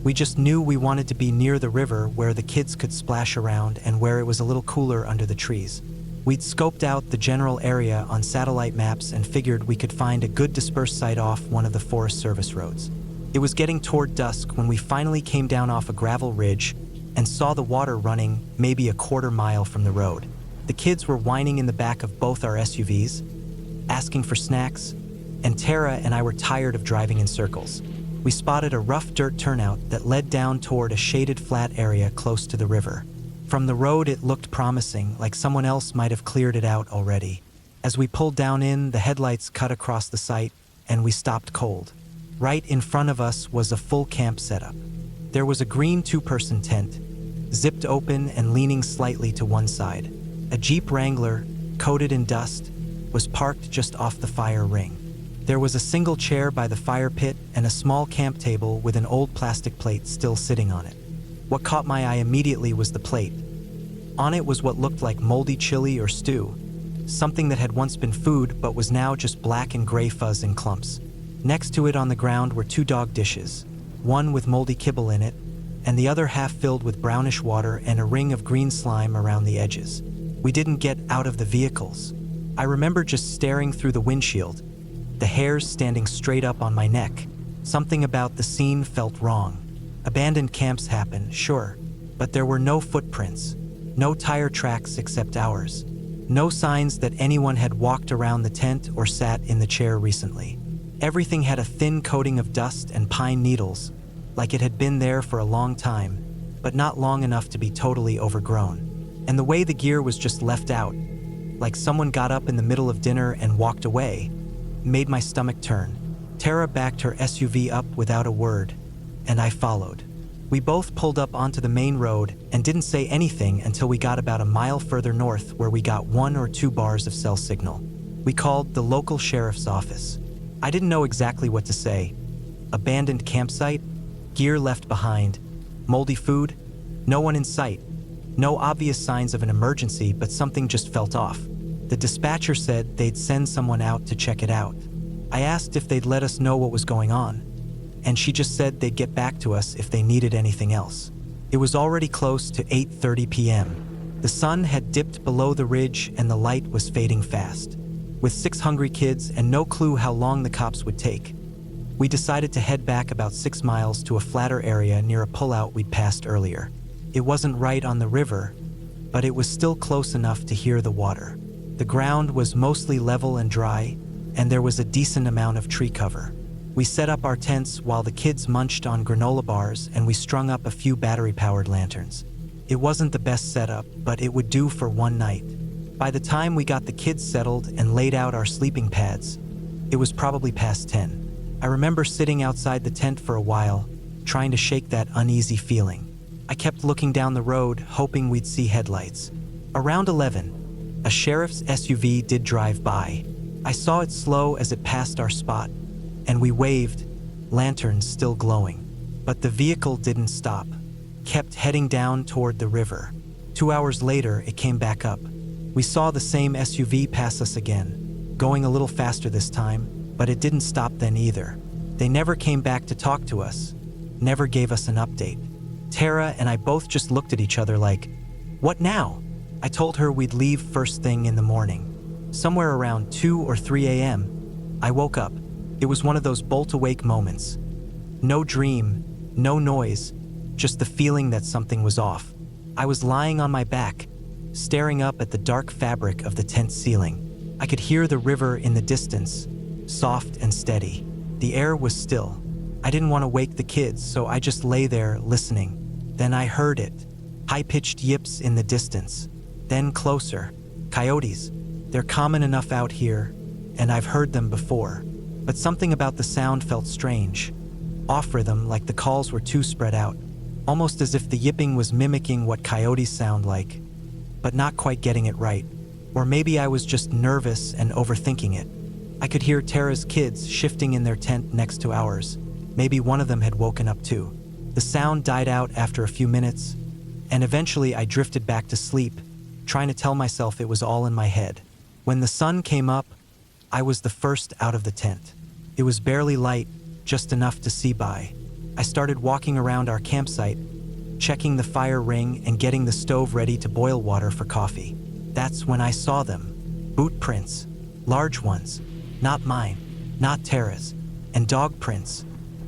We just knew we wanted to be near the river where the kids could splash around and where it was a little cooler under the trees. We'd scoped out the general area on satellite maps and figured we could find a good dispersed site off one of the Forest Service roads. It was getting toward dusk when we finally came down off a gravel ridge and saw the water running maybe a quarter mile from the road. The kids were whining in the back of both our SUVs, asking for snacks, and Tara and I were tired of driving in circles. We spotted a rough dirt turnout that led down toward a shaded flat area close to the river. From the road it looked promising, like someone else might have cleared it out already. As we pulled down in, the headlights cut across the site and we stopped cold. Right in front of us was a full camp setup. There was a green two-person tent, zipped open and leaning slightly to one side. A Jeep Wrangler, coated in dust, was parked just off the fire ring. There was a single chair by the fire pit and a small camp table with an old plastic plate still sitting on it. What caught my eye immediately was the plate. On it was what looked like moldy chili or stew, something that had once been food but was now just black and gray fuzz in clumps. Next to it on the ground were 2 dog dishes, one with moldy kibble in it, and the other half filled with brownish water and a ring of green slime around the edges. We didn't get out of the vehicles. I remember just staring through the windshield, the hairs standing straight up on my neck. Something about the scene felt wrong. Abandoned camps happen, sure, but there were no footprints, no tire tracks except ours, no signs that anyone had walked around the tent or sat in the chair recently. Everything had a thin coating of dust and pine needles, like it had been there for a long time, but not long enough to be totally overgrown. And the way the gear was just left out, like someone got up in the middle of dinner and walked away, made my stomach turn. Tara backed her SUV up without a word, and I followed. We both pulled up onto the main road and didn't say anything until we got about a mile further north where we got 1 or 2 bars of cell signal. We called the local sheriff's office. I didn't know exactly what to say. Abandoned campsite? Gear left behind? Moldy food? No one in sight. No obvious signs of an emergency, but something just felt off. The dispatcher said they'd send someone out to check it out. I asked if they'd let us know what was going on, and she just said they'd get back to us if they needed anything else. It was already close to 8:30 p.m. The sun had dipped below the ridge and the light was fading fast. With 6 hungry kids and no clue how long the cops would take, we decided to head back about 6 miles to a flatter area near a pullout we'd passed earlier. It wasn't right on the river, but it was still close enough to hear the water. The ground was mostly level and dry, and there was a decent amount of tree cover. We set up our tents while the kids munched on granola bars and we strung up a few battery-powered lanterns. It wasn't the best setup, but it would do for one night. By the time we got the kids settled and laid out our sleeping pads, it was probably past 10. I remember sitting outside the tent for a while, trying to shake that uneasy feeling. I kept looking down the road, hoping we'd see headlights. Around 11, a sheriff's SUV did drive by. I saw it slow as it passed our spot, and we waved, lanterns still glowing. But the vehicle didn't stop, kept heading down toward the river. 2 hours later, it came back up. We saw the same SUV pass us again, going a little faster this time, but it didn't stop then either. They never came back to talk to us, never gave us an update. Tara and I both just looked at each other like, what now? I told her we'd leave first thing in the morning. Somewhere around 2 or 3 a.m., I woke up. It was one of those bolt-awake moments. No dream, no noise, just the feeling that something was off. I was lying on my back, staring up at the dark fabric of the tent ceiling. I could hear the river in the distance, soft and steady. The air was still. I didn't want to wake the kids, so I just lay there listening. Then I heard it. High-pitched yips in the distance. Then closer. Coyotes. They're common enough out here, and I've heard them before. But something about the sound felt strange. Off rhythm, like the calls were too spread out. Almost as if the yipping was mimicking what coyotes sound like, but not quite getting it right. Or maybe I was just nervous and overthinking it. I could hear Tara's kids shifting in their tent next to ours. Maybe one of them had woken up too. The sound died out after a few minutes, and eventually I drifted back to sleep, trying to tell myself it was all in my head. When the sun came up, I was the first out of the tent. It was barely light, just enough to see by. I started walking around our campsite, checking the fire ring and getting the stove ready to boil water for coffee. That's when I saw them. Boot prints. Large ones. Not mine. Not Tara's. And dog prints.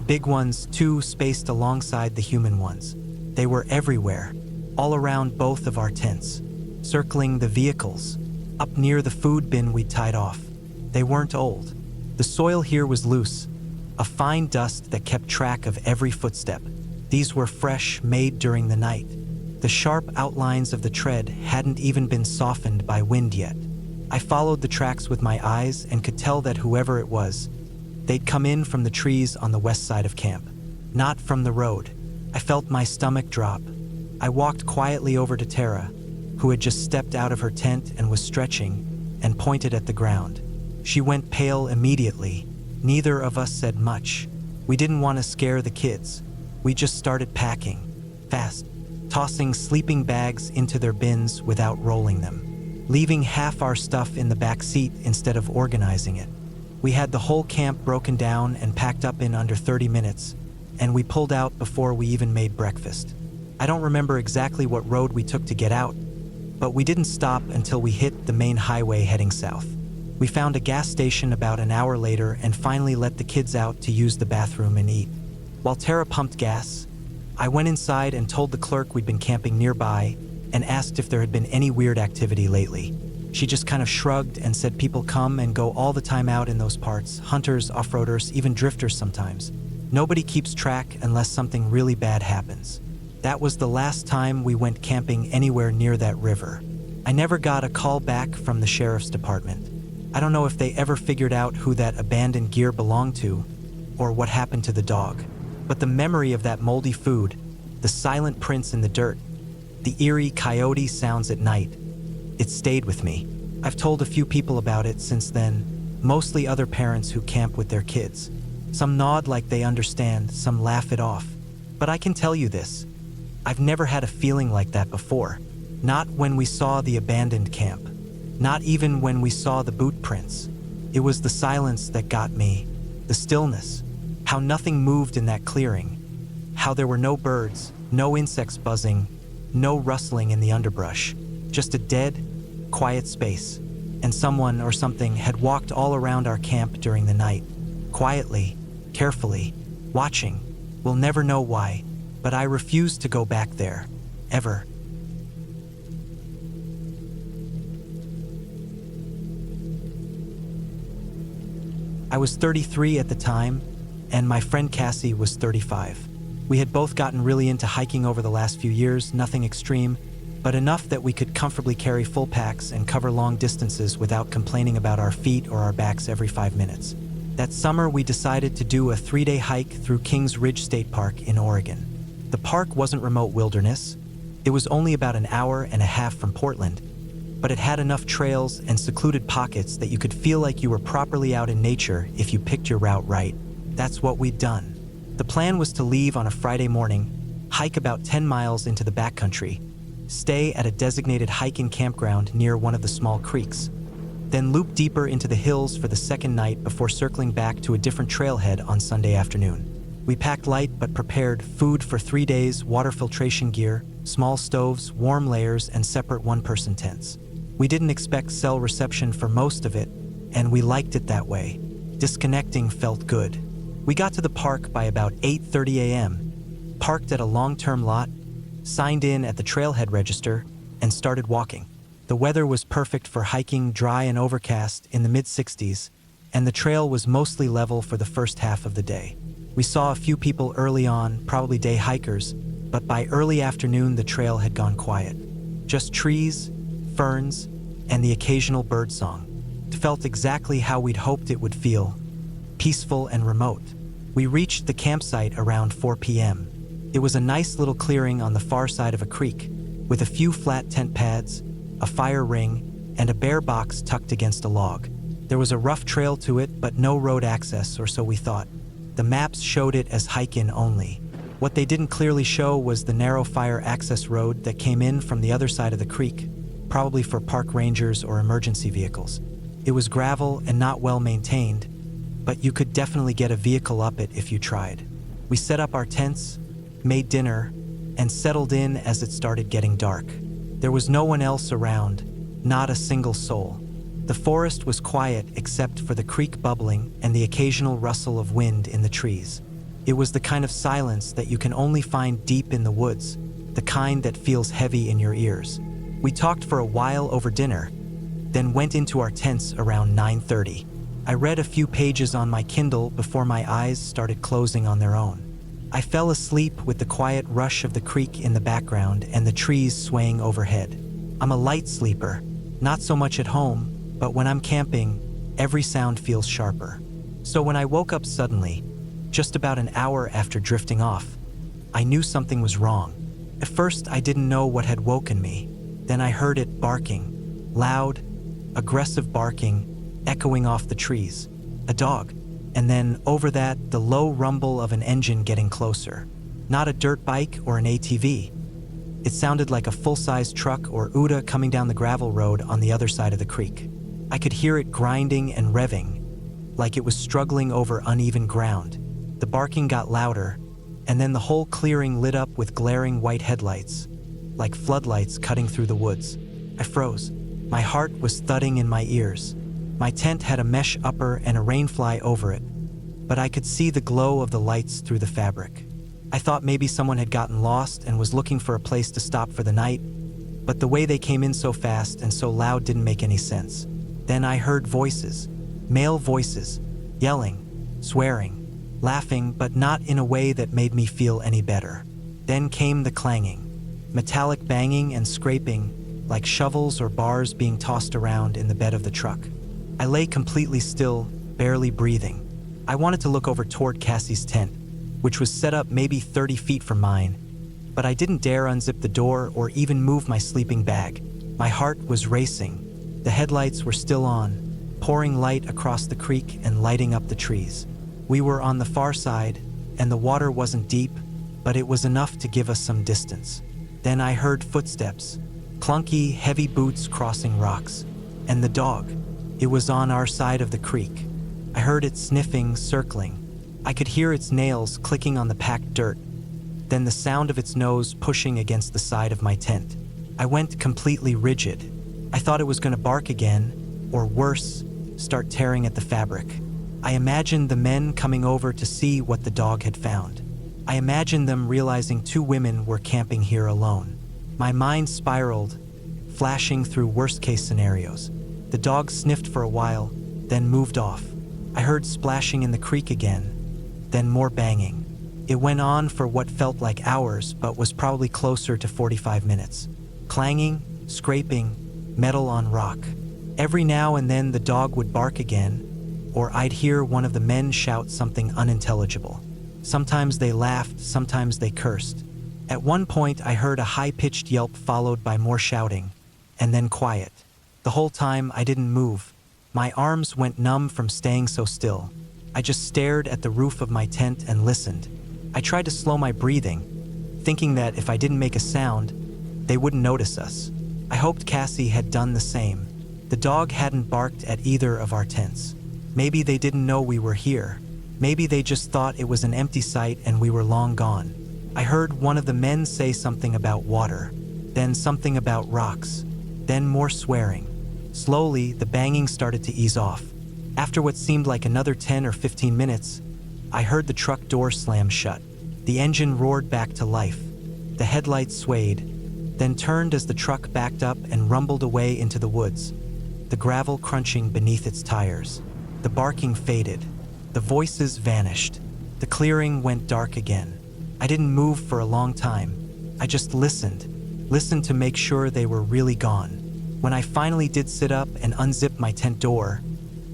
Big ones, too, spaced alongside the human ones. They were everywhere. All around both of our tents. Circling the vehicles. Up near the food bin we'd tied off. They weren't old. The soil here was loose. A fine dust that kept track of every footstep. These were fresh, made during the night. The sharp outlines of the tread hadn't even been softened by wind yet. I followed the tracks with my eyes and could tell that whoever it was, they'd come in from the trees on the west side of camp, not from the road. I felt my stomach drop. I walked quietly over to Tara, who had just stepped out of her tent and was stretching, and pointed at the ground. She went pale immediately. Neither of us said much. We didn't want to scare the kids. We just started packing, fast, tossing sleeping bags into their bins without rolling them, leaving half our stuff in the back seat instead of organizing it. We had the whole camp broken down and packed up in under 30 minutes, and we pulled out before we even made breakfast. I don't remember exactly what road we took to get out, but we didn't stop until we hit the main highway heading south. We found a gas station about an hour later and finally let the kids out to use the bathroom and eat. While Tara pumped gas, I went inside and told the clerk we'd been camping nearby and asked if there had been any weird activity lately. She just kind of shrugged and said people come and go all the time out in those parts, hunters, off-roaders, even drifters sometimes. Nobody keeps track unless something really bad happens. That was the last time we went camping anywhere near that river. I never got a call back from the sheriff's department. I don't know if they ever figured out who that abandoned gear belonged to or what happened to the dog. But the memory of that moldy food, the silent prints in the dirt, the eerie coyote sounds at night, it stayed with me. I've told a few people about it since then, mostly other parents who camp with their kids. Some nod like they understand, some laugh it off. But I can tell you this, I've never had a feeling like that before. Not when we saw the abandoned camp. Not even when we saw the boot prints. It was the silence that got me, the stillness, how nothing moved in that clearing, how there were no birds, no insects buzzing, no rustling in the underbrush, just a dead, quiet space, and someone or something had walked all around our camp during the night, quietly, carefully, watching. We'll never know why, but I refuse to go back there, ever. I was 33 at the time, and my friend Cassie was 35. We had both gotten really into hiking over the last few years, nothing extreme, but enough that we could comfortably carry full packs and cover long distances without complaining about our feet or our backs every 5 minutes. That summer, we decided to do a 3-day hike through Kings Ridge State Park in Oregon. The park wasn't remote wilderness. It was only about an hour and a half from Portland, but it had enough trails and secluded pockets that you could feel like you were properly out in nature if you picked your route right. That's what we'd done. The plan was to leave on a Friday morning, hike about 10 miles into the backcountry, stay at a designated hiking campground near one of the small creeks, then loop deeper into the hills for the second night before circling back to a different trailhead on Sunday afternoon. We packed light but prepared food for 3 days, water filtration gear, small stoves, warm layers, and separate one-person tents. We didn't expect cell reception for most of it, and we liked it that way. Disconnecting felt good. We got to the park by about 8:30 a.m., parked at a long-term lot, signed in at the trailhead register, and started walking. The weather was perfect for hiking, dry and overcast in the mid-60s, and the trail was mostly level for the first half of the day. We saw a few people early on, probably day hikers, but by early afternoon the trail had gone quiet. Just trees, ferns, and the occasional birdsong. It felt exactly how we'd hoped it would feel, peaceful and remote. We reached the campsite around 4 p.m. It was a nice little clearing on the far side of a creek, with a few flat tent pads, a fire ring, and a bear box tucked against a log. There was a rough trail to it, but no road access, or so we thought. The maps showed it as hike-in only. What they didn't clearly show was the narrow fire access road that came in from the other side of the creek, probably for park rangers or emergency vehicles. It was gravel and not well maintained, but you could definitely get a vehicle up it if you tried. We set up our tents, made dinner, and settled in as it started getting dark. There was no one else around, not a single soul. The forest was quiet except for the creek bubbling and the occasional rustle of wind in the trees. It was the kind of silence that you can only find deep in the woods, the kind that feels heavy in your ears. We talked for a while over dinner, then went into our tents around 9:30. I read a few pages on my Kindle before my eyes started closing on their own. I fell asleep with the quiet rush of the creek in the background and the trees swaying overhead. I'm a light sleeper, not so much at home, but when I'm camping, every sound feels sharper. So when I woke up suddenly, just about an hour after drifting off, I knew something was wrong. At first, I didn't know what had woken me. Then I heard it barking, loud, aggressive barking, echoing off the trees. A dog. And then, over that, the low rumble of an engine getting closer. Not a dirt bike or an ATV. It sounded like a full-size truck or Uda coming down the gravel road on the other side of the creek. I could hear it grinding and revving, like it was struggling over uneven ground. The barking got louder, and then the whole clearing lit up with glaring white headlights, like floodlights cutting through the woods. I froze. My heart was thudding in my ears. My tent had a mesh upper and a rainfly over it, but I could see the glow of the lights through the fabric. I thought maybe someone had gotten lost and was looking for a place to stop for the night, but the way they came in so fast and so loud didn't make any sense. Then I heard voices, male voices, yelling, swearing, laughing, but not in a way that made me feel any better. Then came the clanging, metallic banging and scraping, like shovels or bars being tossed around in the bed of the truck. I lay completely still, barely breathing. I wanted to look over toward Cassie's tent, which was set up maybe 30 feet from mine, but I didn't dare unzip the door or even move my sleeping bag. My heart was racing. The headlights were still on, pouring light across the creek and lighting up the trees. We were on the far side, and the water wasn't deep, but it was enough to give us some distance. Then I heard footsteps, clunky, heavy boots crossing rocks, and the dog. It was on our side of the creek. I heard it sniffing, circling. I could hear its nails clicking on the packed dirt, then the sound of its nose pushing against the side of my tent. I went completely rigid. I thought it was going to bark again, or worse, start tearing at the fabric. I imagined the men coming over to see what the dog had found. I imagined them realizing 2 women were camping here alone. My mind spiraled, flashing through worst-case scenarios. The dog sniffed for a while, then moved off. I heard splashing in the creek again, then more banging. It went on for what felt like hours, but was probably closer to 45 minutes. Clanging, scraping, metal on rock. Every now and then the dog would bark again, or I'd hear one of the men shout something unintelligible. Sometimes they laughed, sometimes they cursed. At one point I heard a high-pitched yelp followed by more shouting, and then quiet. The whole time I didn't move. My arms went numb from staying so still. I just stared at the roof of my tent and listened. I tried to slow my breathing, thinking that if I didn't make a sound, they wouldn't notice us. I hoped Cassie had done the same. The dog hadn't barked at either of our tents. Maybe they didn't know we were here. Maybe they just thought it was an empty site and we were long gone. I heard one of the men say something about water, then something about rocks, then more swearing. Slowly, the banging started to ease off. After what seemed like another 10 or 15 minutes, I heard the truck door slam shut. The engine roared back to life. The headlights swayed, then turned as the truck backed up and rumbled away into the woods, the gravel crunching beneath its tires. The barking faded. The voices vanished. The clearing went dark again. I didn't move for a long time. I just listened to make sure they were really gone. When I finally did sit up and unzip my tent door,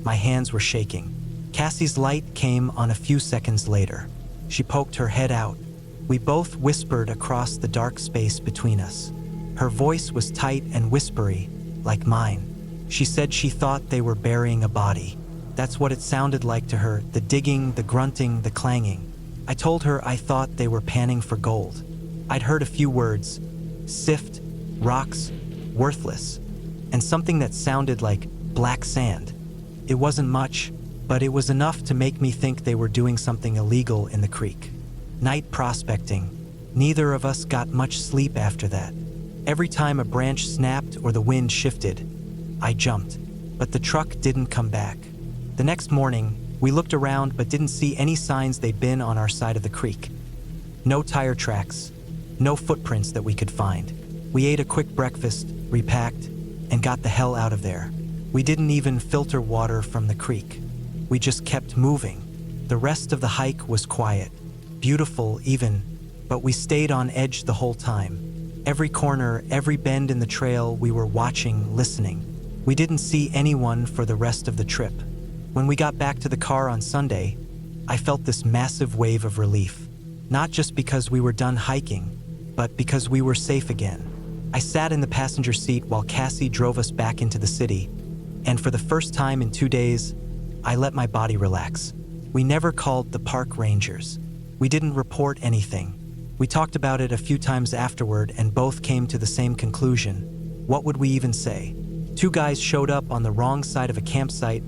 my hands were shaking. Cassie's light came on a few seconds later. She poked her head out. We both whispered across the dark space between us. Her voice was tight and whispery, like mine. She said she thought they were burying a body. That's what it sounded like to her, the digging, the grunting, the clanging. I told her I thought they were panning for gold. I'd heard a few words: sift, rocks, worthless, and something that sounded like black sand. It wasn't much, but it was enough to make me think they were doing something illegal in the creek. Night prospecting. Neither of us got much sleep after that. Every time a branch snapped or the wind shifted, I jumped, but the truck didn't come back. The next morning, we looked around but didn't see any signs they'd been on our side of the creek. No tire tracks, no footprints that we could find. We ate a quick breakfast, repacked, and got the hell out of there. We didn't even filter water from the creek. We just kept moving. The rest of the hike was quiet, beautiful even, but we stayed on edge the whole time. Every corner, every bend in the trail, we were watching, listening. We didn't see anyone for the rest of the trip. When we got back to the car on Sunday, I felt this massive wave of relief. Not just because we were done hiking, but because we were safe again. I sat in the passenger seat while Cassie drove us back into the city, and for the first time in 2 days, I let my body relax. We never called the park rangers. We didn't report anything. We talked about it a few times afterward and both came to the same conclusion. What would we even say? 2 guys showed up on the wrong side of a campsite,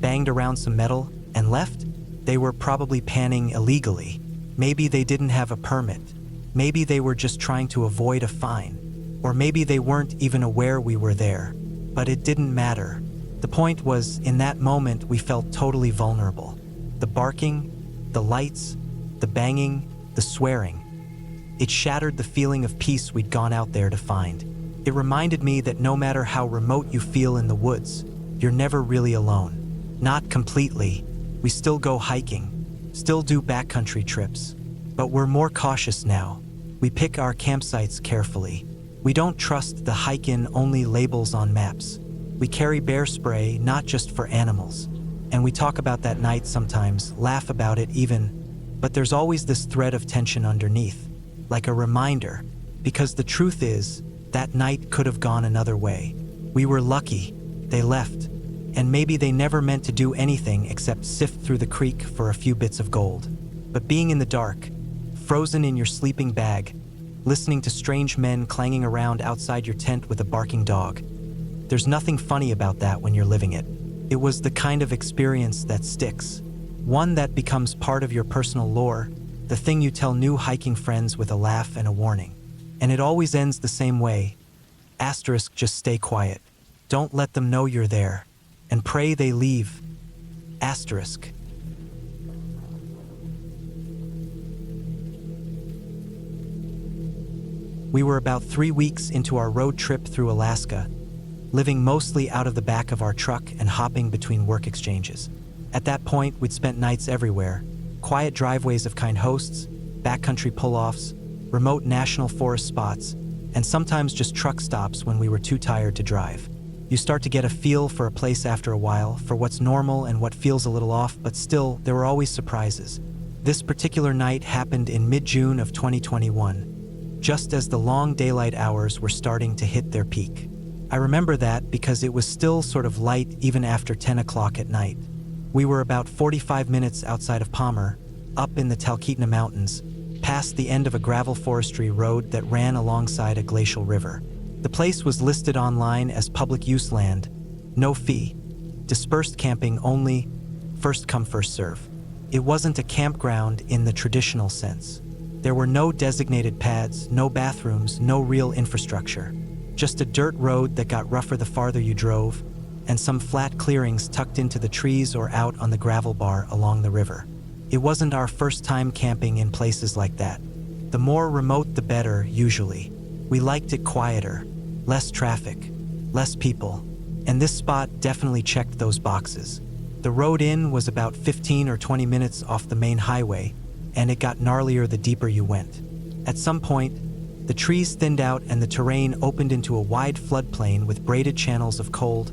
banged around some metal, and left? They were probably panning illegally. Maybe they didn't have a permit. Maybe they were just trying to avoid a fine. Or maybe they weren't even aware we were there. But it didn't matter. The point was, in that moment, we felt totally vulnerable. The barking, the lights, the banging, the swearing. It shattered the feeling of peace we'd gone out there to find. It reminded me that no matter how remote you feel in the woods, you're never really alone. Not completely. We still go hiking, still do backcountry trips, but we're more cautious now. We pick our campsites carefully. We don't trust the hike-in-only labels on maps. We carry bear spray not just for animals. And we talk about that night sometimes, laugh about it even, but there's always this thread of tension underneath, like a reminder, because the truth is, that night could have gone another way. We were lucky, they left, and maybe they never meant to do anything except sift through the creek for a few bits of gold. But being in the dark, frozen in your sleeping bag, listening to strange men clanging around outside your tent with a barking dog, there's nothing funny about that when you're living it. It was the kind of experience that sticks, one that becomes part of your personal lore, the thing you tell new hiking friends with a laugh and a warning. And it always ends the same way. Asterisk, just stay quiet. Don't let them know you're there. And pray they leave. Asterisk. We were about 3 weeks into our road trip through Alaska, living mostly out of the back of our truck and hopping between work exchanges. At that point, we'd spent nights everywhere. Quiet driveways of kind hosts, backcountry pull-offs, remote national forest spots, and sometimes just truck stops when we were too tired to drive. You start to get a feel for a place after a while, for what's normal and what feels a little off, but still, there were always surprises. This particular night happened in mid-June of 2021, just as the long daylight hours were starting to hit their peak. I remember that because it was still sort of light even after 10 o'clock at night. We were about 45 minutes outside of Palmer, up in the Talkeetna Mountains, past the end of a gravel forestry road that ran alongside a glacial river. The place was listed online as public use land, no fee, dispersed camping only, first come first serve. It wasn't a campground in the traditional sense. There were no designated pads, no bathrooms, no real infrastructure. Just a dirt road that got rougher the farther you drove, and some flat clearings tucked into the trees or out on the gravel bar along the river. It wasn't our first time camping in places like that. The more remote the better, usually. We liked it quieter, less traffic, less people, and this spot definitely checked those boxes. The road in was about 15 or 20 minutes off the main highway, and it got gnarlier the deeper you went. At some point, the trees thinned out and the terrain opened into a wide floodplain with braided channels of cold,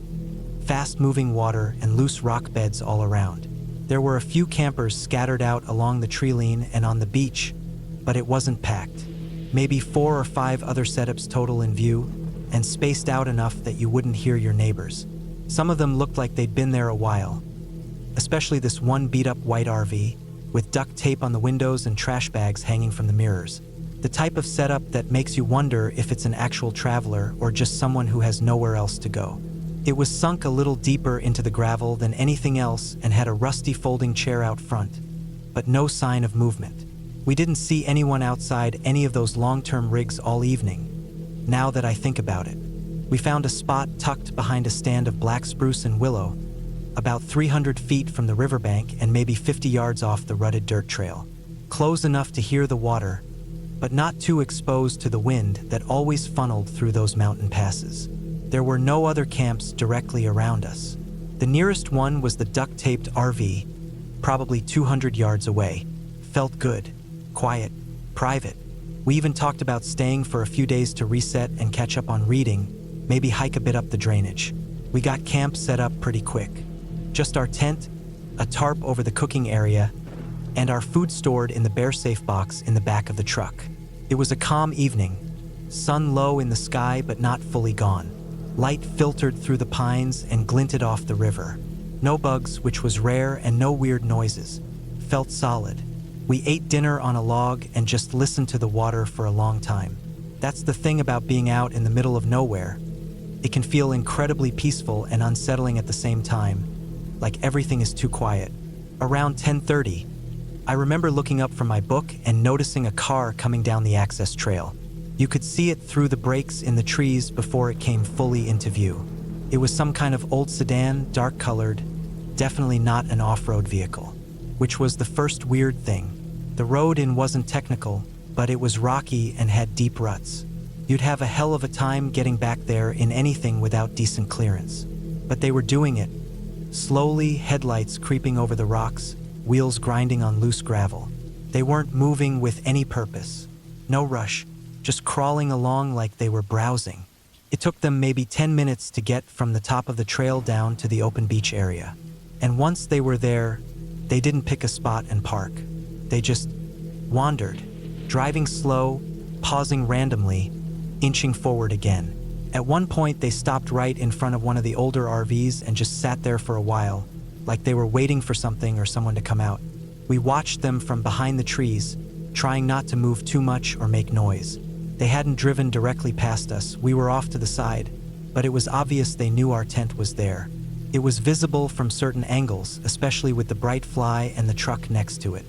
fast-moving water and loose rock beds all around. There were a few campers scattered out along the treeline and on the beach, but it wasn't packed. Maybe 4 or 5 other setups total in view, and spaced out enough that you wouldn't hear your neighbors. Some of them looked like they'd been there a while, especially this one beat-up white RV, with duct tape on the windows and trash bags hanging from the mirrors. The type of setup that makes you wonder if it's an actual traveler or just someone who has nowhere else to go. It was sunk a little deeper into the gravel than anything else and had a rusty folding chair out front, but no sign of movement. We didn't see anyone outside any of those long-term rigs all evening, now that I think about it. We found a spot tucked behind a stand of black spruce and willow, about 300 feet from the riverbank and maybe 50 yards off the rutted dirt trail. Close enough to hear the water, but not too exposed to the wind that always funneled through those mountain passes. There were no other camps directly around us. The nearest one was the duct-taped RV, probably 200 yards away. Felt good, quiet, private. We even talked about staying for a few days to reset and catch up on reading, maybe hike a bit up the drainage. We got camp set up pretty quick. Just our tent, a tarp over the cooking area, and our food stored in the bear-safe box in the back of the truck. It was a calm evening, sun low in the sky but not fully gone. Light filtered through the pines and glinted off the river. No bugs, which was rare, and no weird noises. Felt solid. We ate dinner on a log and just listened to the water for a long time. That's the thing about being out in the middle of nowhere. It can feel incredibly peaceful and unsettling at the same time, like everything is too quiet. Around 10:30, I remember looking up from my book and noticing a car coming down the access trail. You could see it through the breaks in the trees before it came fully into view. It was some kind of old sedan, dark-colored, definitely not an off-road vehicle, which was the first weird thing. The road in wasn't technical, but it was rocky and had deep ruts. You'd have a hell of a time getting back there in anything without decent clearance. But they were doing it. Slowly, headlights creeping over the rocks, wheels grinding on loose gravel. They weren't moving with any purpose. No rush, just crawling along like they were browsing. It took them maybe 10 minutes to get from the top of the trail down to the open beach area. And once they were there, they didn't pick a spot and park. They just wandered, driving slow, pausing randomly, inching forward again. At one point, they stopped right in front of one of the older RVs and just sat there for a while, like they were waiting for something or someone to come out. We watched them from behind the trees, trying not to move too much or make noise. They hadn't driven directly past us, we were off to the side, but it was obvious they knew our tent was there. It was visible from certain angles, especially with the bright fly and the truck next to it.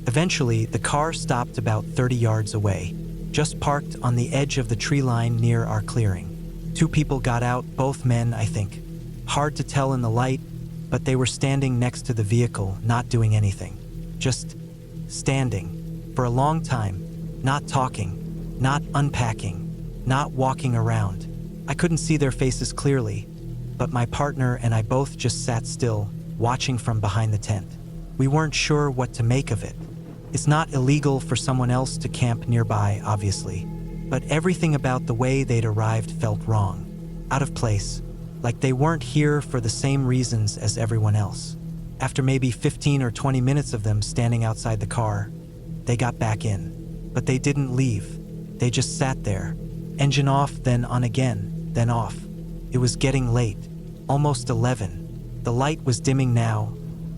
Eventually, the car stopped about 30 yards away, just parked on the edge of the tree line near our clearing. 2 people got out, both men, I think. Hard to tell in the light, but they were standing next to the vehicle, not doing anything. Just standing, for a long time, not talking, not unpacking, not walking around. I couldn't see their faces clearly, but my partner and I both just sat still, watching from behind the tent. We weren't sure what to make of it. It's not illegal for someone else to camp nearby, obviously, but everything about the way they'd arrived felt wrong, out of place, like they weren't here for the same reasons as everyone else. After maybe 15 or 20 minutes of them standing outside the car, they got back in, but they didn't leave. They just sat there, engine off, then on again, then off. It was getting late, almost 11. The light was dimming now,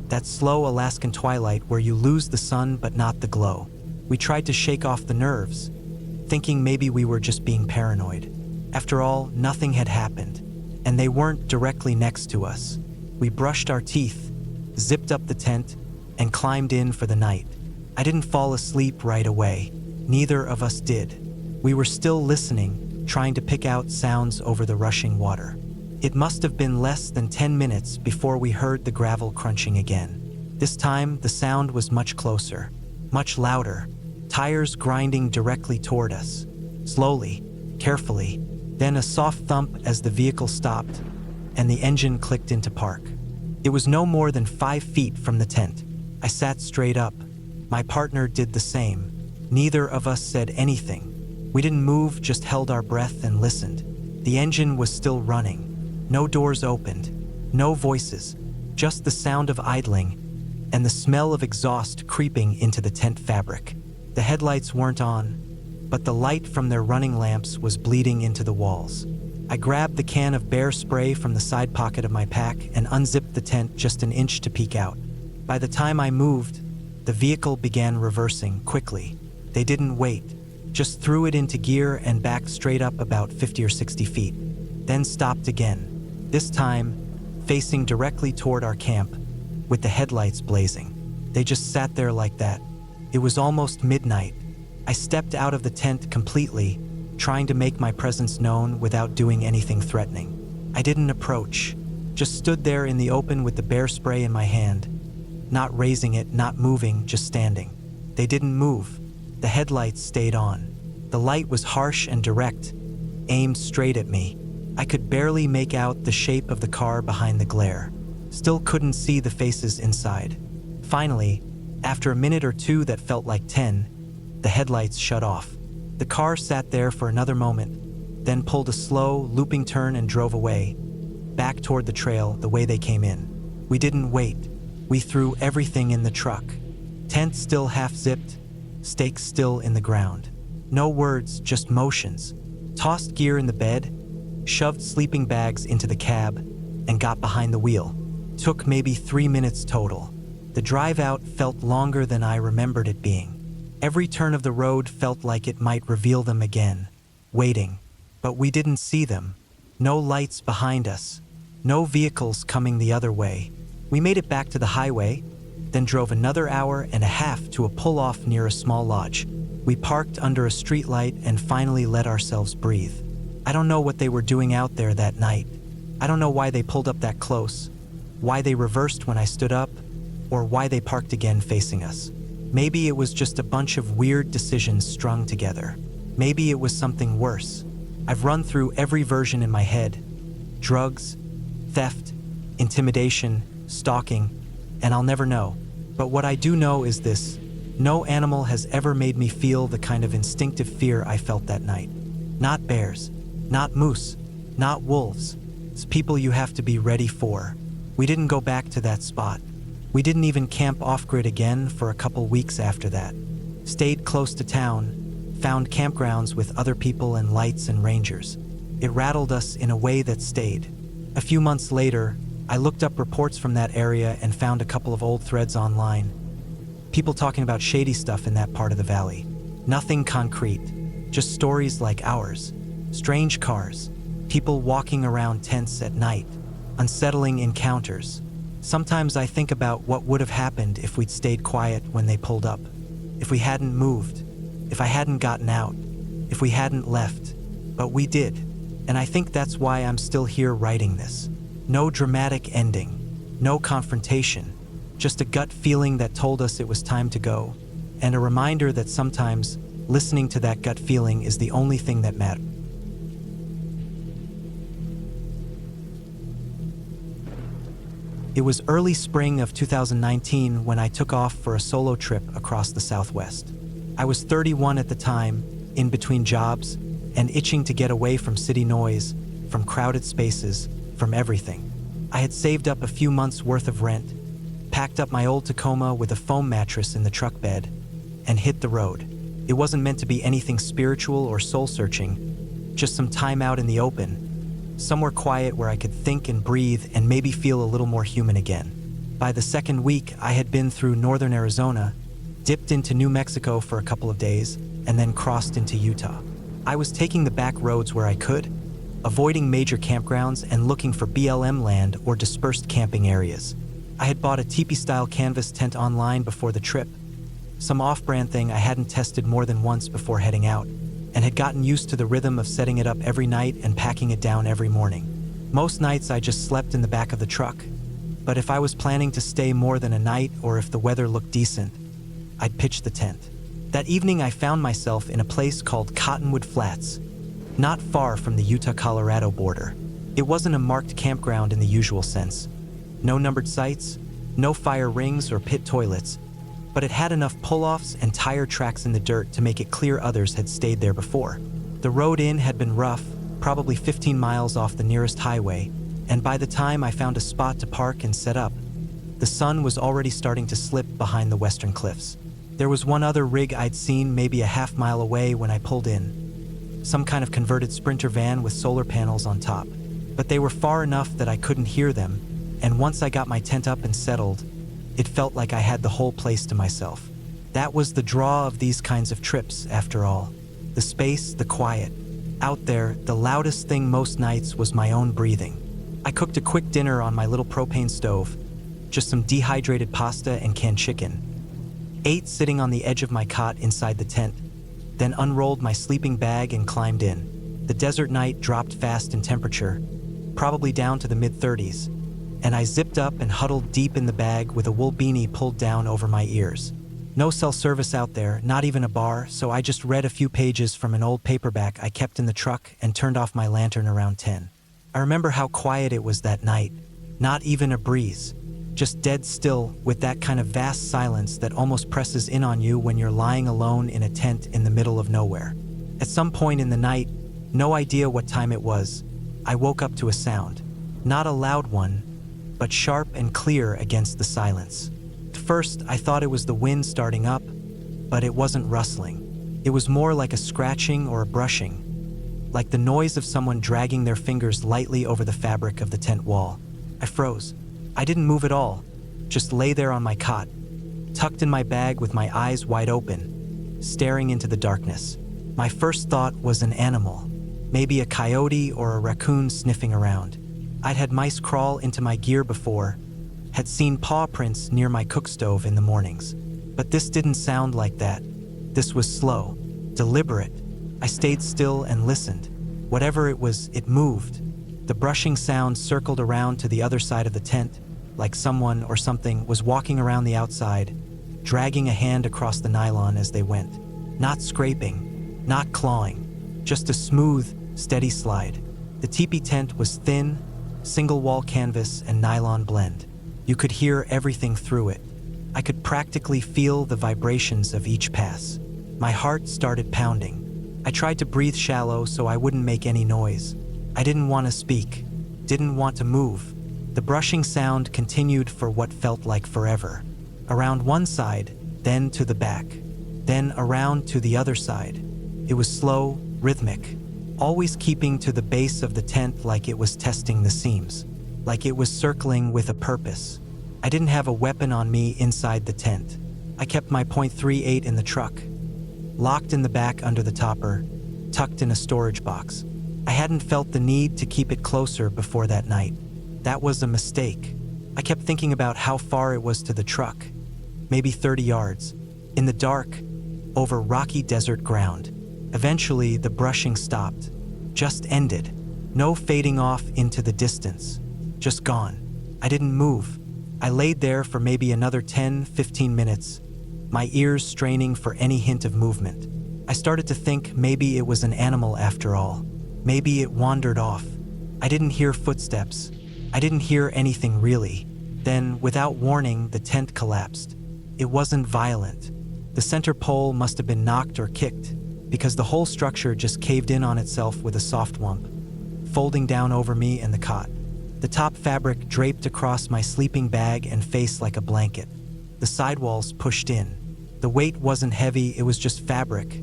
that slow Alaskan twilight where you lose the sun but not the glow. We tried to shake off the nerves, thinking maybe we were just being paranoid. After all, nothing had happened, and they weren't directly next to us. We brushed our teeth, zipped up the tent, and climbed in for the night. I didn't fall asleep right away. Neither of us did. We were still listening, trying to pick out sounds over the rushing water. It must have been less than 10 minutes before we heard the gravel crunching again. This time, the sound was much closer, much louder, tires grinding directly toward us. Slowly, carefully, then a soft thump as the vehicle stopped, and the engine clicked into park. It was no more than 5 feet from the tent. I sat straight up. My partner did the same. Neither of us said anything. We didn't move, just held our breath and listened. The engine was still running. No doors opened. No voices. Just the sound of idling and the smell of exhaust creeping into the tent fabric. The headlights weren't on, but the light from their running lamps was bleeding into the walls. I grabbed the can of bear spray from the side pocket of my pack and unzipped the tent just an inch to peek out. By the time I moved, the vehicle began reversing quickly. They didn't wait, just threw it into gear and backed straight up about 50 or 60 feet, then stopped again, this time facing directly toward our camp, with the headlights blazing. They just sat there like that. It was almost midnight. I stepped out of the tent completely, trying to make my presence known without doing anything threatening. I didn't approach, just stood there in the open with the bear spray in my hand, not raising it, not moving, just standing. They didn't move. The headlights stayed on. The light was harsh and direct, aimed straight at me. I could barely make out the shape of the car behind the glare. Still couldn't see the faces inside. Finally, after a minute or two that felt like 10, the headlights shut off. The car sat there for another moment, then pulled a slow, looping turn and drove away, back toward the trail the way they came in. We didn't wait. We threw everything in the truck. Tent still half-zipped, stakes still in the ground. No words, just motions. Tossed gear in the bed, shoved sleeping bags into the cab, and got behind the wheel. Took maybe 3 minutes total. The drive out felt longer than I remembered it being. Every turn of the road felt like it might reveal them again, waiting. But we didn't see them. No lights behind us. No vehicles coming the other way. We made it back to the highway, then drove another hour and a half to a pull-off near a small lodge. We parked under a streetlight and finally let ourselves breathe. I don't know what they were doing out there that night. I don't know why they pulled up that close, why they reversed when I stood up, or why they parked again facing us. Maybe it was just a bunch of weird decisions strung together. Maybe it was something worse. I've run through every version in my head. Drugs, theft, intimidation, stalking, and I'll never know. But what I do know is this: no animal has ever made me feel the kind of instinctive fear I felt that night. Not bears, not moose, not wolves. It's people you have to be ready for. We didn't go back to that spot. We didn't even camp off-grid again for a couple weeks after that. Stayed close to town, found campgrounds with other people and lights and rangers. It rattled us in a way that stayed. A few months later, I looked up reports from that area and found a couple of old threads online. People talking about shady stuff in that part of the valley. Nothing concrete, just stories like ours. Strange cars, people walking around tents at night, unsettling encounters. Sometimes I think about what would have happened if we'd stayed quiet when they pulled up. If we hadn't moved, if I hadn't gotten out, if we hadn't left. But we did, and I think that's why I'm still here writing this. No dramatic ending, no confrontation, just a gut feeling that told us it was time to go, and a reminder that sometimes listening to that gut feeling is the only thing that matters. It was early spring of 2019 when I took off for a solo trip across the Southwest. I was 31 at the time, in between jobs, and itching to get away from city noise, from crowded spaces, from everything. I had saved up a few months' worth of rent, packed up my old Tacoma with a foam mattress in the truck bed, and hit the road. It wasn't meant to be anything spiritual or soul-searching, just some time out in the open, somewhere quiet where I could think and breathe and maybe feel a little more human again. By the second week, I had been through northern Arizona, dipped into New Mexico for a couple of days, and then crossed into Utah. I was taking the back roads where I could, avoiding major campgrounds and looking for BLM land or dispersed camping areas. I had bought a teepee-style canvas tent online before the trip, some off-brand thing I hadn't tested more than once before heading out, and had gotten used to the rhythm of setting it up every night and packing it down every morning. Most nights I just slept in the back of the truck, but if I was planning to stay more than a night or if the weather looked decent, I'd pitch the tent. That evening I found myself in a place called Cottonwood Flats, not far from the Utah-Colorado border. It wasn't a marked campground in the usual sense, No numbered sights, no fire rings or pit toilets, but it had enough pull-offs and tire tracks in the dirt to make it clear others had stayed there before. The road in had been rough, probably 15 miles off the nearest highway, and by the time I found a spot to park and set up, the sun was already starting to slip behind the western cliffs. There was one other rig I'd seen maybe a half-mile away when I pulled in. Some kind of converted Sprinter van with solar panels on top. But they were far enough that I couldn't hear them, and once I got my tent up and settled, it felt like I had the whole place to myself. That was the draw of these kinds of trips, after all. The space, the quiet. Out there, the loudest thing most nights was my own breathing. I cooked a quick dinner on my little propane stove, just some dehydrated pasta and canned chicken. Ate sitting on the edge of my cot inside the tent, then unrolled my sleeping bag and climbed in. The desert night dropped fast in temperature, probably down to the mid-30s, and I zipped up and huddled deep in the bag with a wool beanie pulled down over my ears. No cell service out there, not even a bar, so I just read a few pages from an old paperback I kept in the truck and turned off my lantern around 10. I remember how quiet it was that night. Not even a breeze. Just dead still, with that kind of vast silence that almost presses in on you when you're lying alone in a tent in the middle of nowhere. At some point in the night, no idea what time it was, I woke up to a sound. Not a loud one, but sharp and clear against the silence. At first, I thought it was the wind starting up, but it wasn't rustling. It was more like a scratching or a brushing, like the noise of someone dragging their fingers lightly over the fabric of the tent wall. I froze. I didn't move at all, just lay there on my cot, tucked in my bag with my eyes wide open, staring into the darkness. My first thought was an animal, maybe a coyote or a raccoon sniffing around. I'd had mice crawl into my gear before, had seen paw prints near my cook stove in the mornings. But this didn't sound like that. This was slow, deliberate. I stayed still and listened. Whatever it was, it moved. The brushing sound circled around to the other side of the tent, like someone or something was walking around the outside, dragging a hand across the nylon as they went. Not scraping, not clawing, just a smooth, steady slide. The teepee tent was thin, single-wall canvas and nylon blend. You could hear everything through it. I could practically feel the vibrations of each pass. My heart started pounding. I tried to breathe shallow so I wouldn't make any noise. I didn't want to speak, didn't want to move. The brushing sound continued for what felt like forever. Around one side, then to the back, then around to the other side. It was slow, rhythmic, always keeping to the base of the tent like it was testing the seams, like it was circling with a purpose. I didn't have a weapon on me inside the tent. I kept my .38 in the truck, locked in the back under the topper, tucked in a storage box. I hadn't felt the need to keep it closer before that night. That was a mistake. I kept thinking about how far it was to the truck, maybe 30 yards, in the dark, over rocky desert ground. Eventually, the brushing stopped, just ended. No fading off into the distance, just gone. I didn't move. I laid there for maybe another 10-15 minutes, my ears straining for any hint of movement. I started to think maybe it was an animal after all. Maybe it wandered off. I didn't hear footsteps. I didn't hear anything really. Then, without warning, the tent collapsed. It wasn't violent. The center pole must have been knocked or kicked, because the whole structure just caved in on itself with a soft whump, folding down over me and the cot. The top fabric draped across my sleeping bag and face like a blanket. The sidewalls pushed in. The weight wasn't heavy, it was just fabric,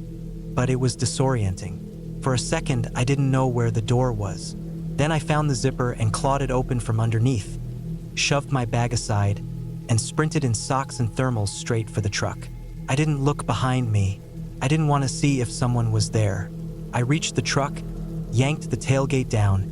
but it was disorienting. For a second, I didn't know where the door was. Then I found the zipper and clawed it open from underneath, shoved my bag aside, and sprinted in socks and thermals straight for the truck. I didn't look behind me. I didn't want to see if someone was there. I reached the truck, yanked the tailgate down,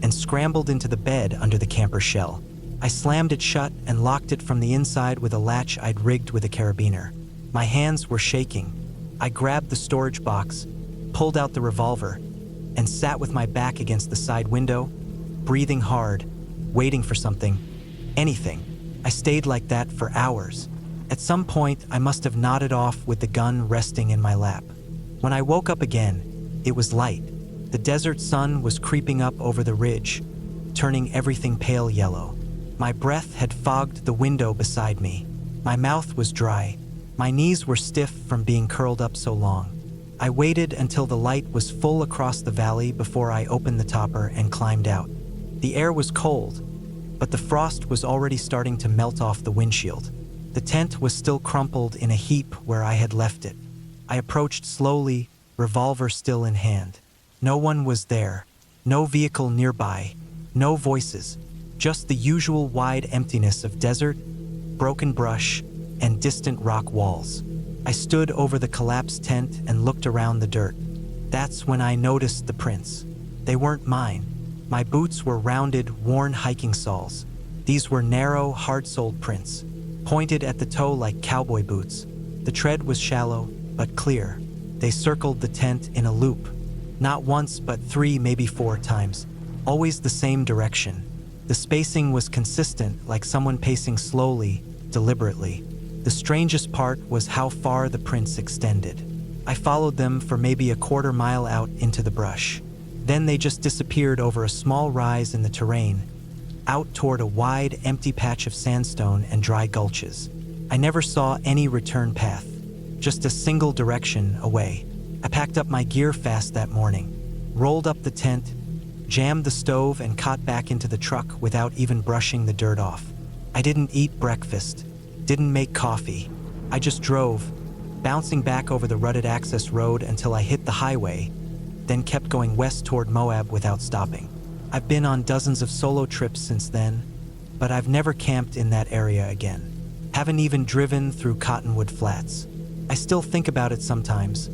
and scrambled into the bed under the camper shell. I slammed it shut and locked it from the inside with a latch I'd rigged with a carabiner. My hands were shaking. I grabbed the storage box, pulled out the revolver, and sat with my back against the side window, breathing hard, waiting for something, anything. I stayed like that for hours. At some point, I must have nodded off with the gun resting in my lap. When I woke up again, it was light. The desert sun was creeping up over the ridge, turning everything pale yellow. My breath had fogged the window beside me. My mouth was dry. My knees were stiff from being curled up so long. I waited until the light was full across the valley before I opened the topper and climbed out. The air was cold, but the frost was already starting to melt off the windshield. The tent was still crumpled in a heap where I had left it. I approached slowly, revolver still in hand. No one was there. No vehicle nearby. No voices. Just the usual wide emptiness of desert, broken brush, and distant rock walls. I stood over the collapsed tent and looked around the dirt. That's when I noticed the prints. They weren't mine. My boots were rounded, worn hiking soles. These were narrow, hard-soled prints, pointed at the toe like cowboy boots. The tread was shallow, but clear. They circled the tent in a loop. Not once, but 3, maybe 4 times. Always the same direction. The spacing was consistent, like someone pacing slowly, deliberately. The strangest part was how far the prints extended. I followed them for maybe a quarter mile out into the brush. Then they just disappeared over a small rise in the terrain, out toward a wide, empty patch of sandstone and dry gulches. I never saw any return path, just a single direction away. I packed up my gear fast that morning, rolled up the tent, jammed the stove, and caught back into the truck without even brushing the dirt off. I didn't eat breakfast, didn't make coffee. I just drove, bouncing back over the rutted access road until I hit the highway, then kept going west toward Moab without stopping. I've been on dozens of solo trips since then, but I've never camped in that area again. Haven't even driven through Cottonwood Flats. I still think about it sometimes,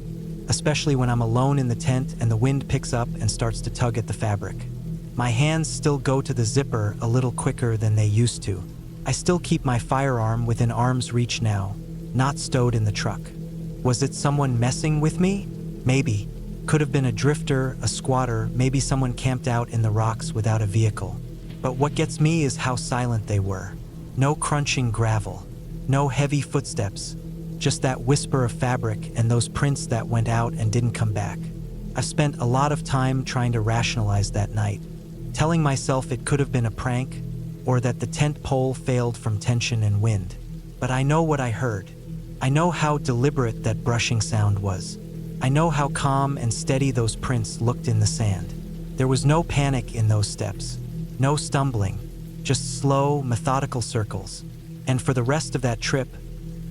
especially when I'm alone in the tent and the wind picks up and starts to tug at the fabric. My hands still go to the zipper a little quicker than they used to. I still keep my firearm within arm's reach now, not stowed in the truck. Was it someone messing with me? Maybe. Could have been a drifter, a squatter, maybe someone camped out in the rocks without a vehicle. But what gets me is how silent they were. No crunching gravel, no heavy footsteps, just that whisper of fabric and those prints that went out and didn't come back. I've spent a lot of time trying to rationalize that night, telling myself it could have been a prank or that the tent pole failed from tension and wind. But I know what I heard. I know how deliberate that brushing sound was. I know how calm and steady those prints looked in the sand. There was no panic in those steps, no stumbling, just slow, methodical circles. And for the rest of that trip,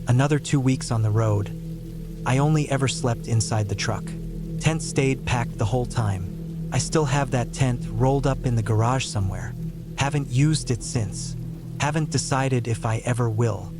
another 2 weeks on the road, I only ever slept inside the truck. Tent stayed packed the whole time. I still have that tent rolled up in the garage somewhere. Haven't used it since. Haven't decided if I ever will.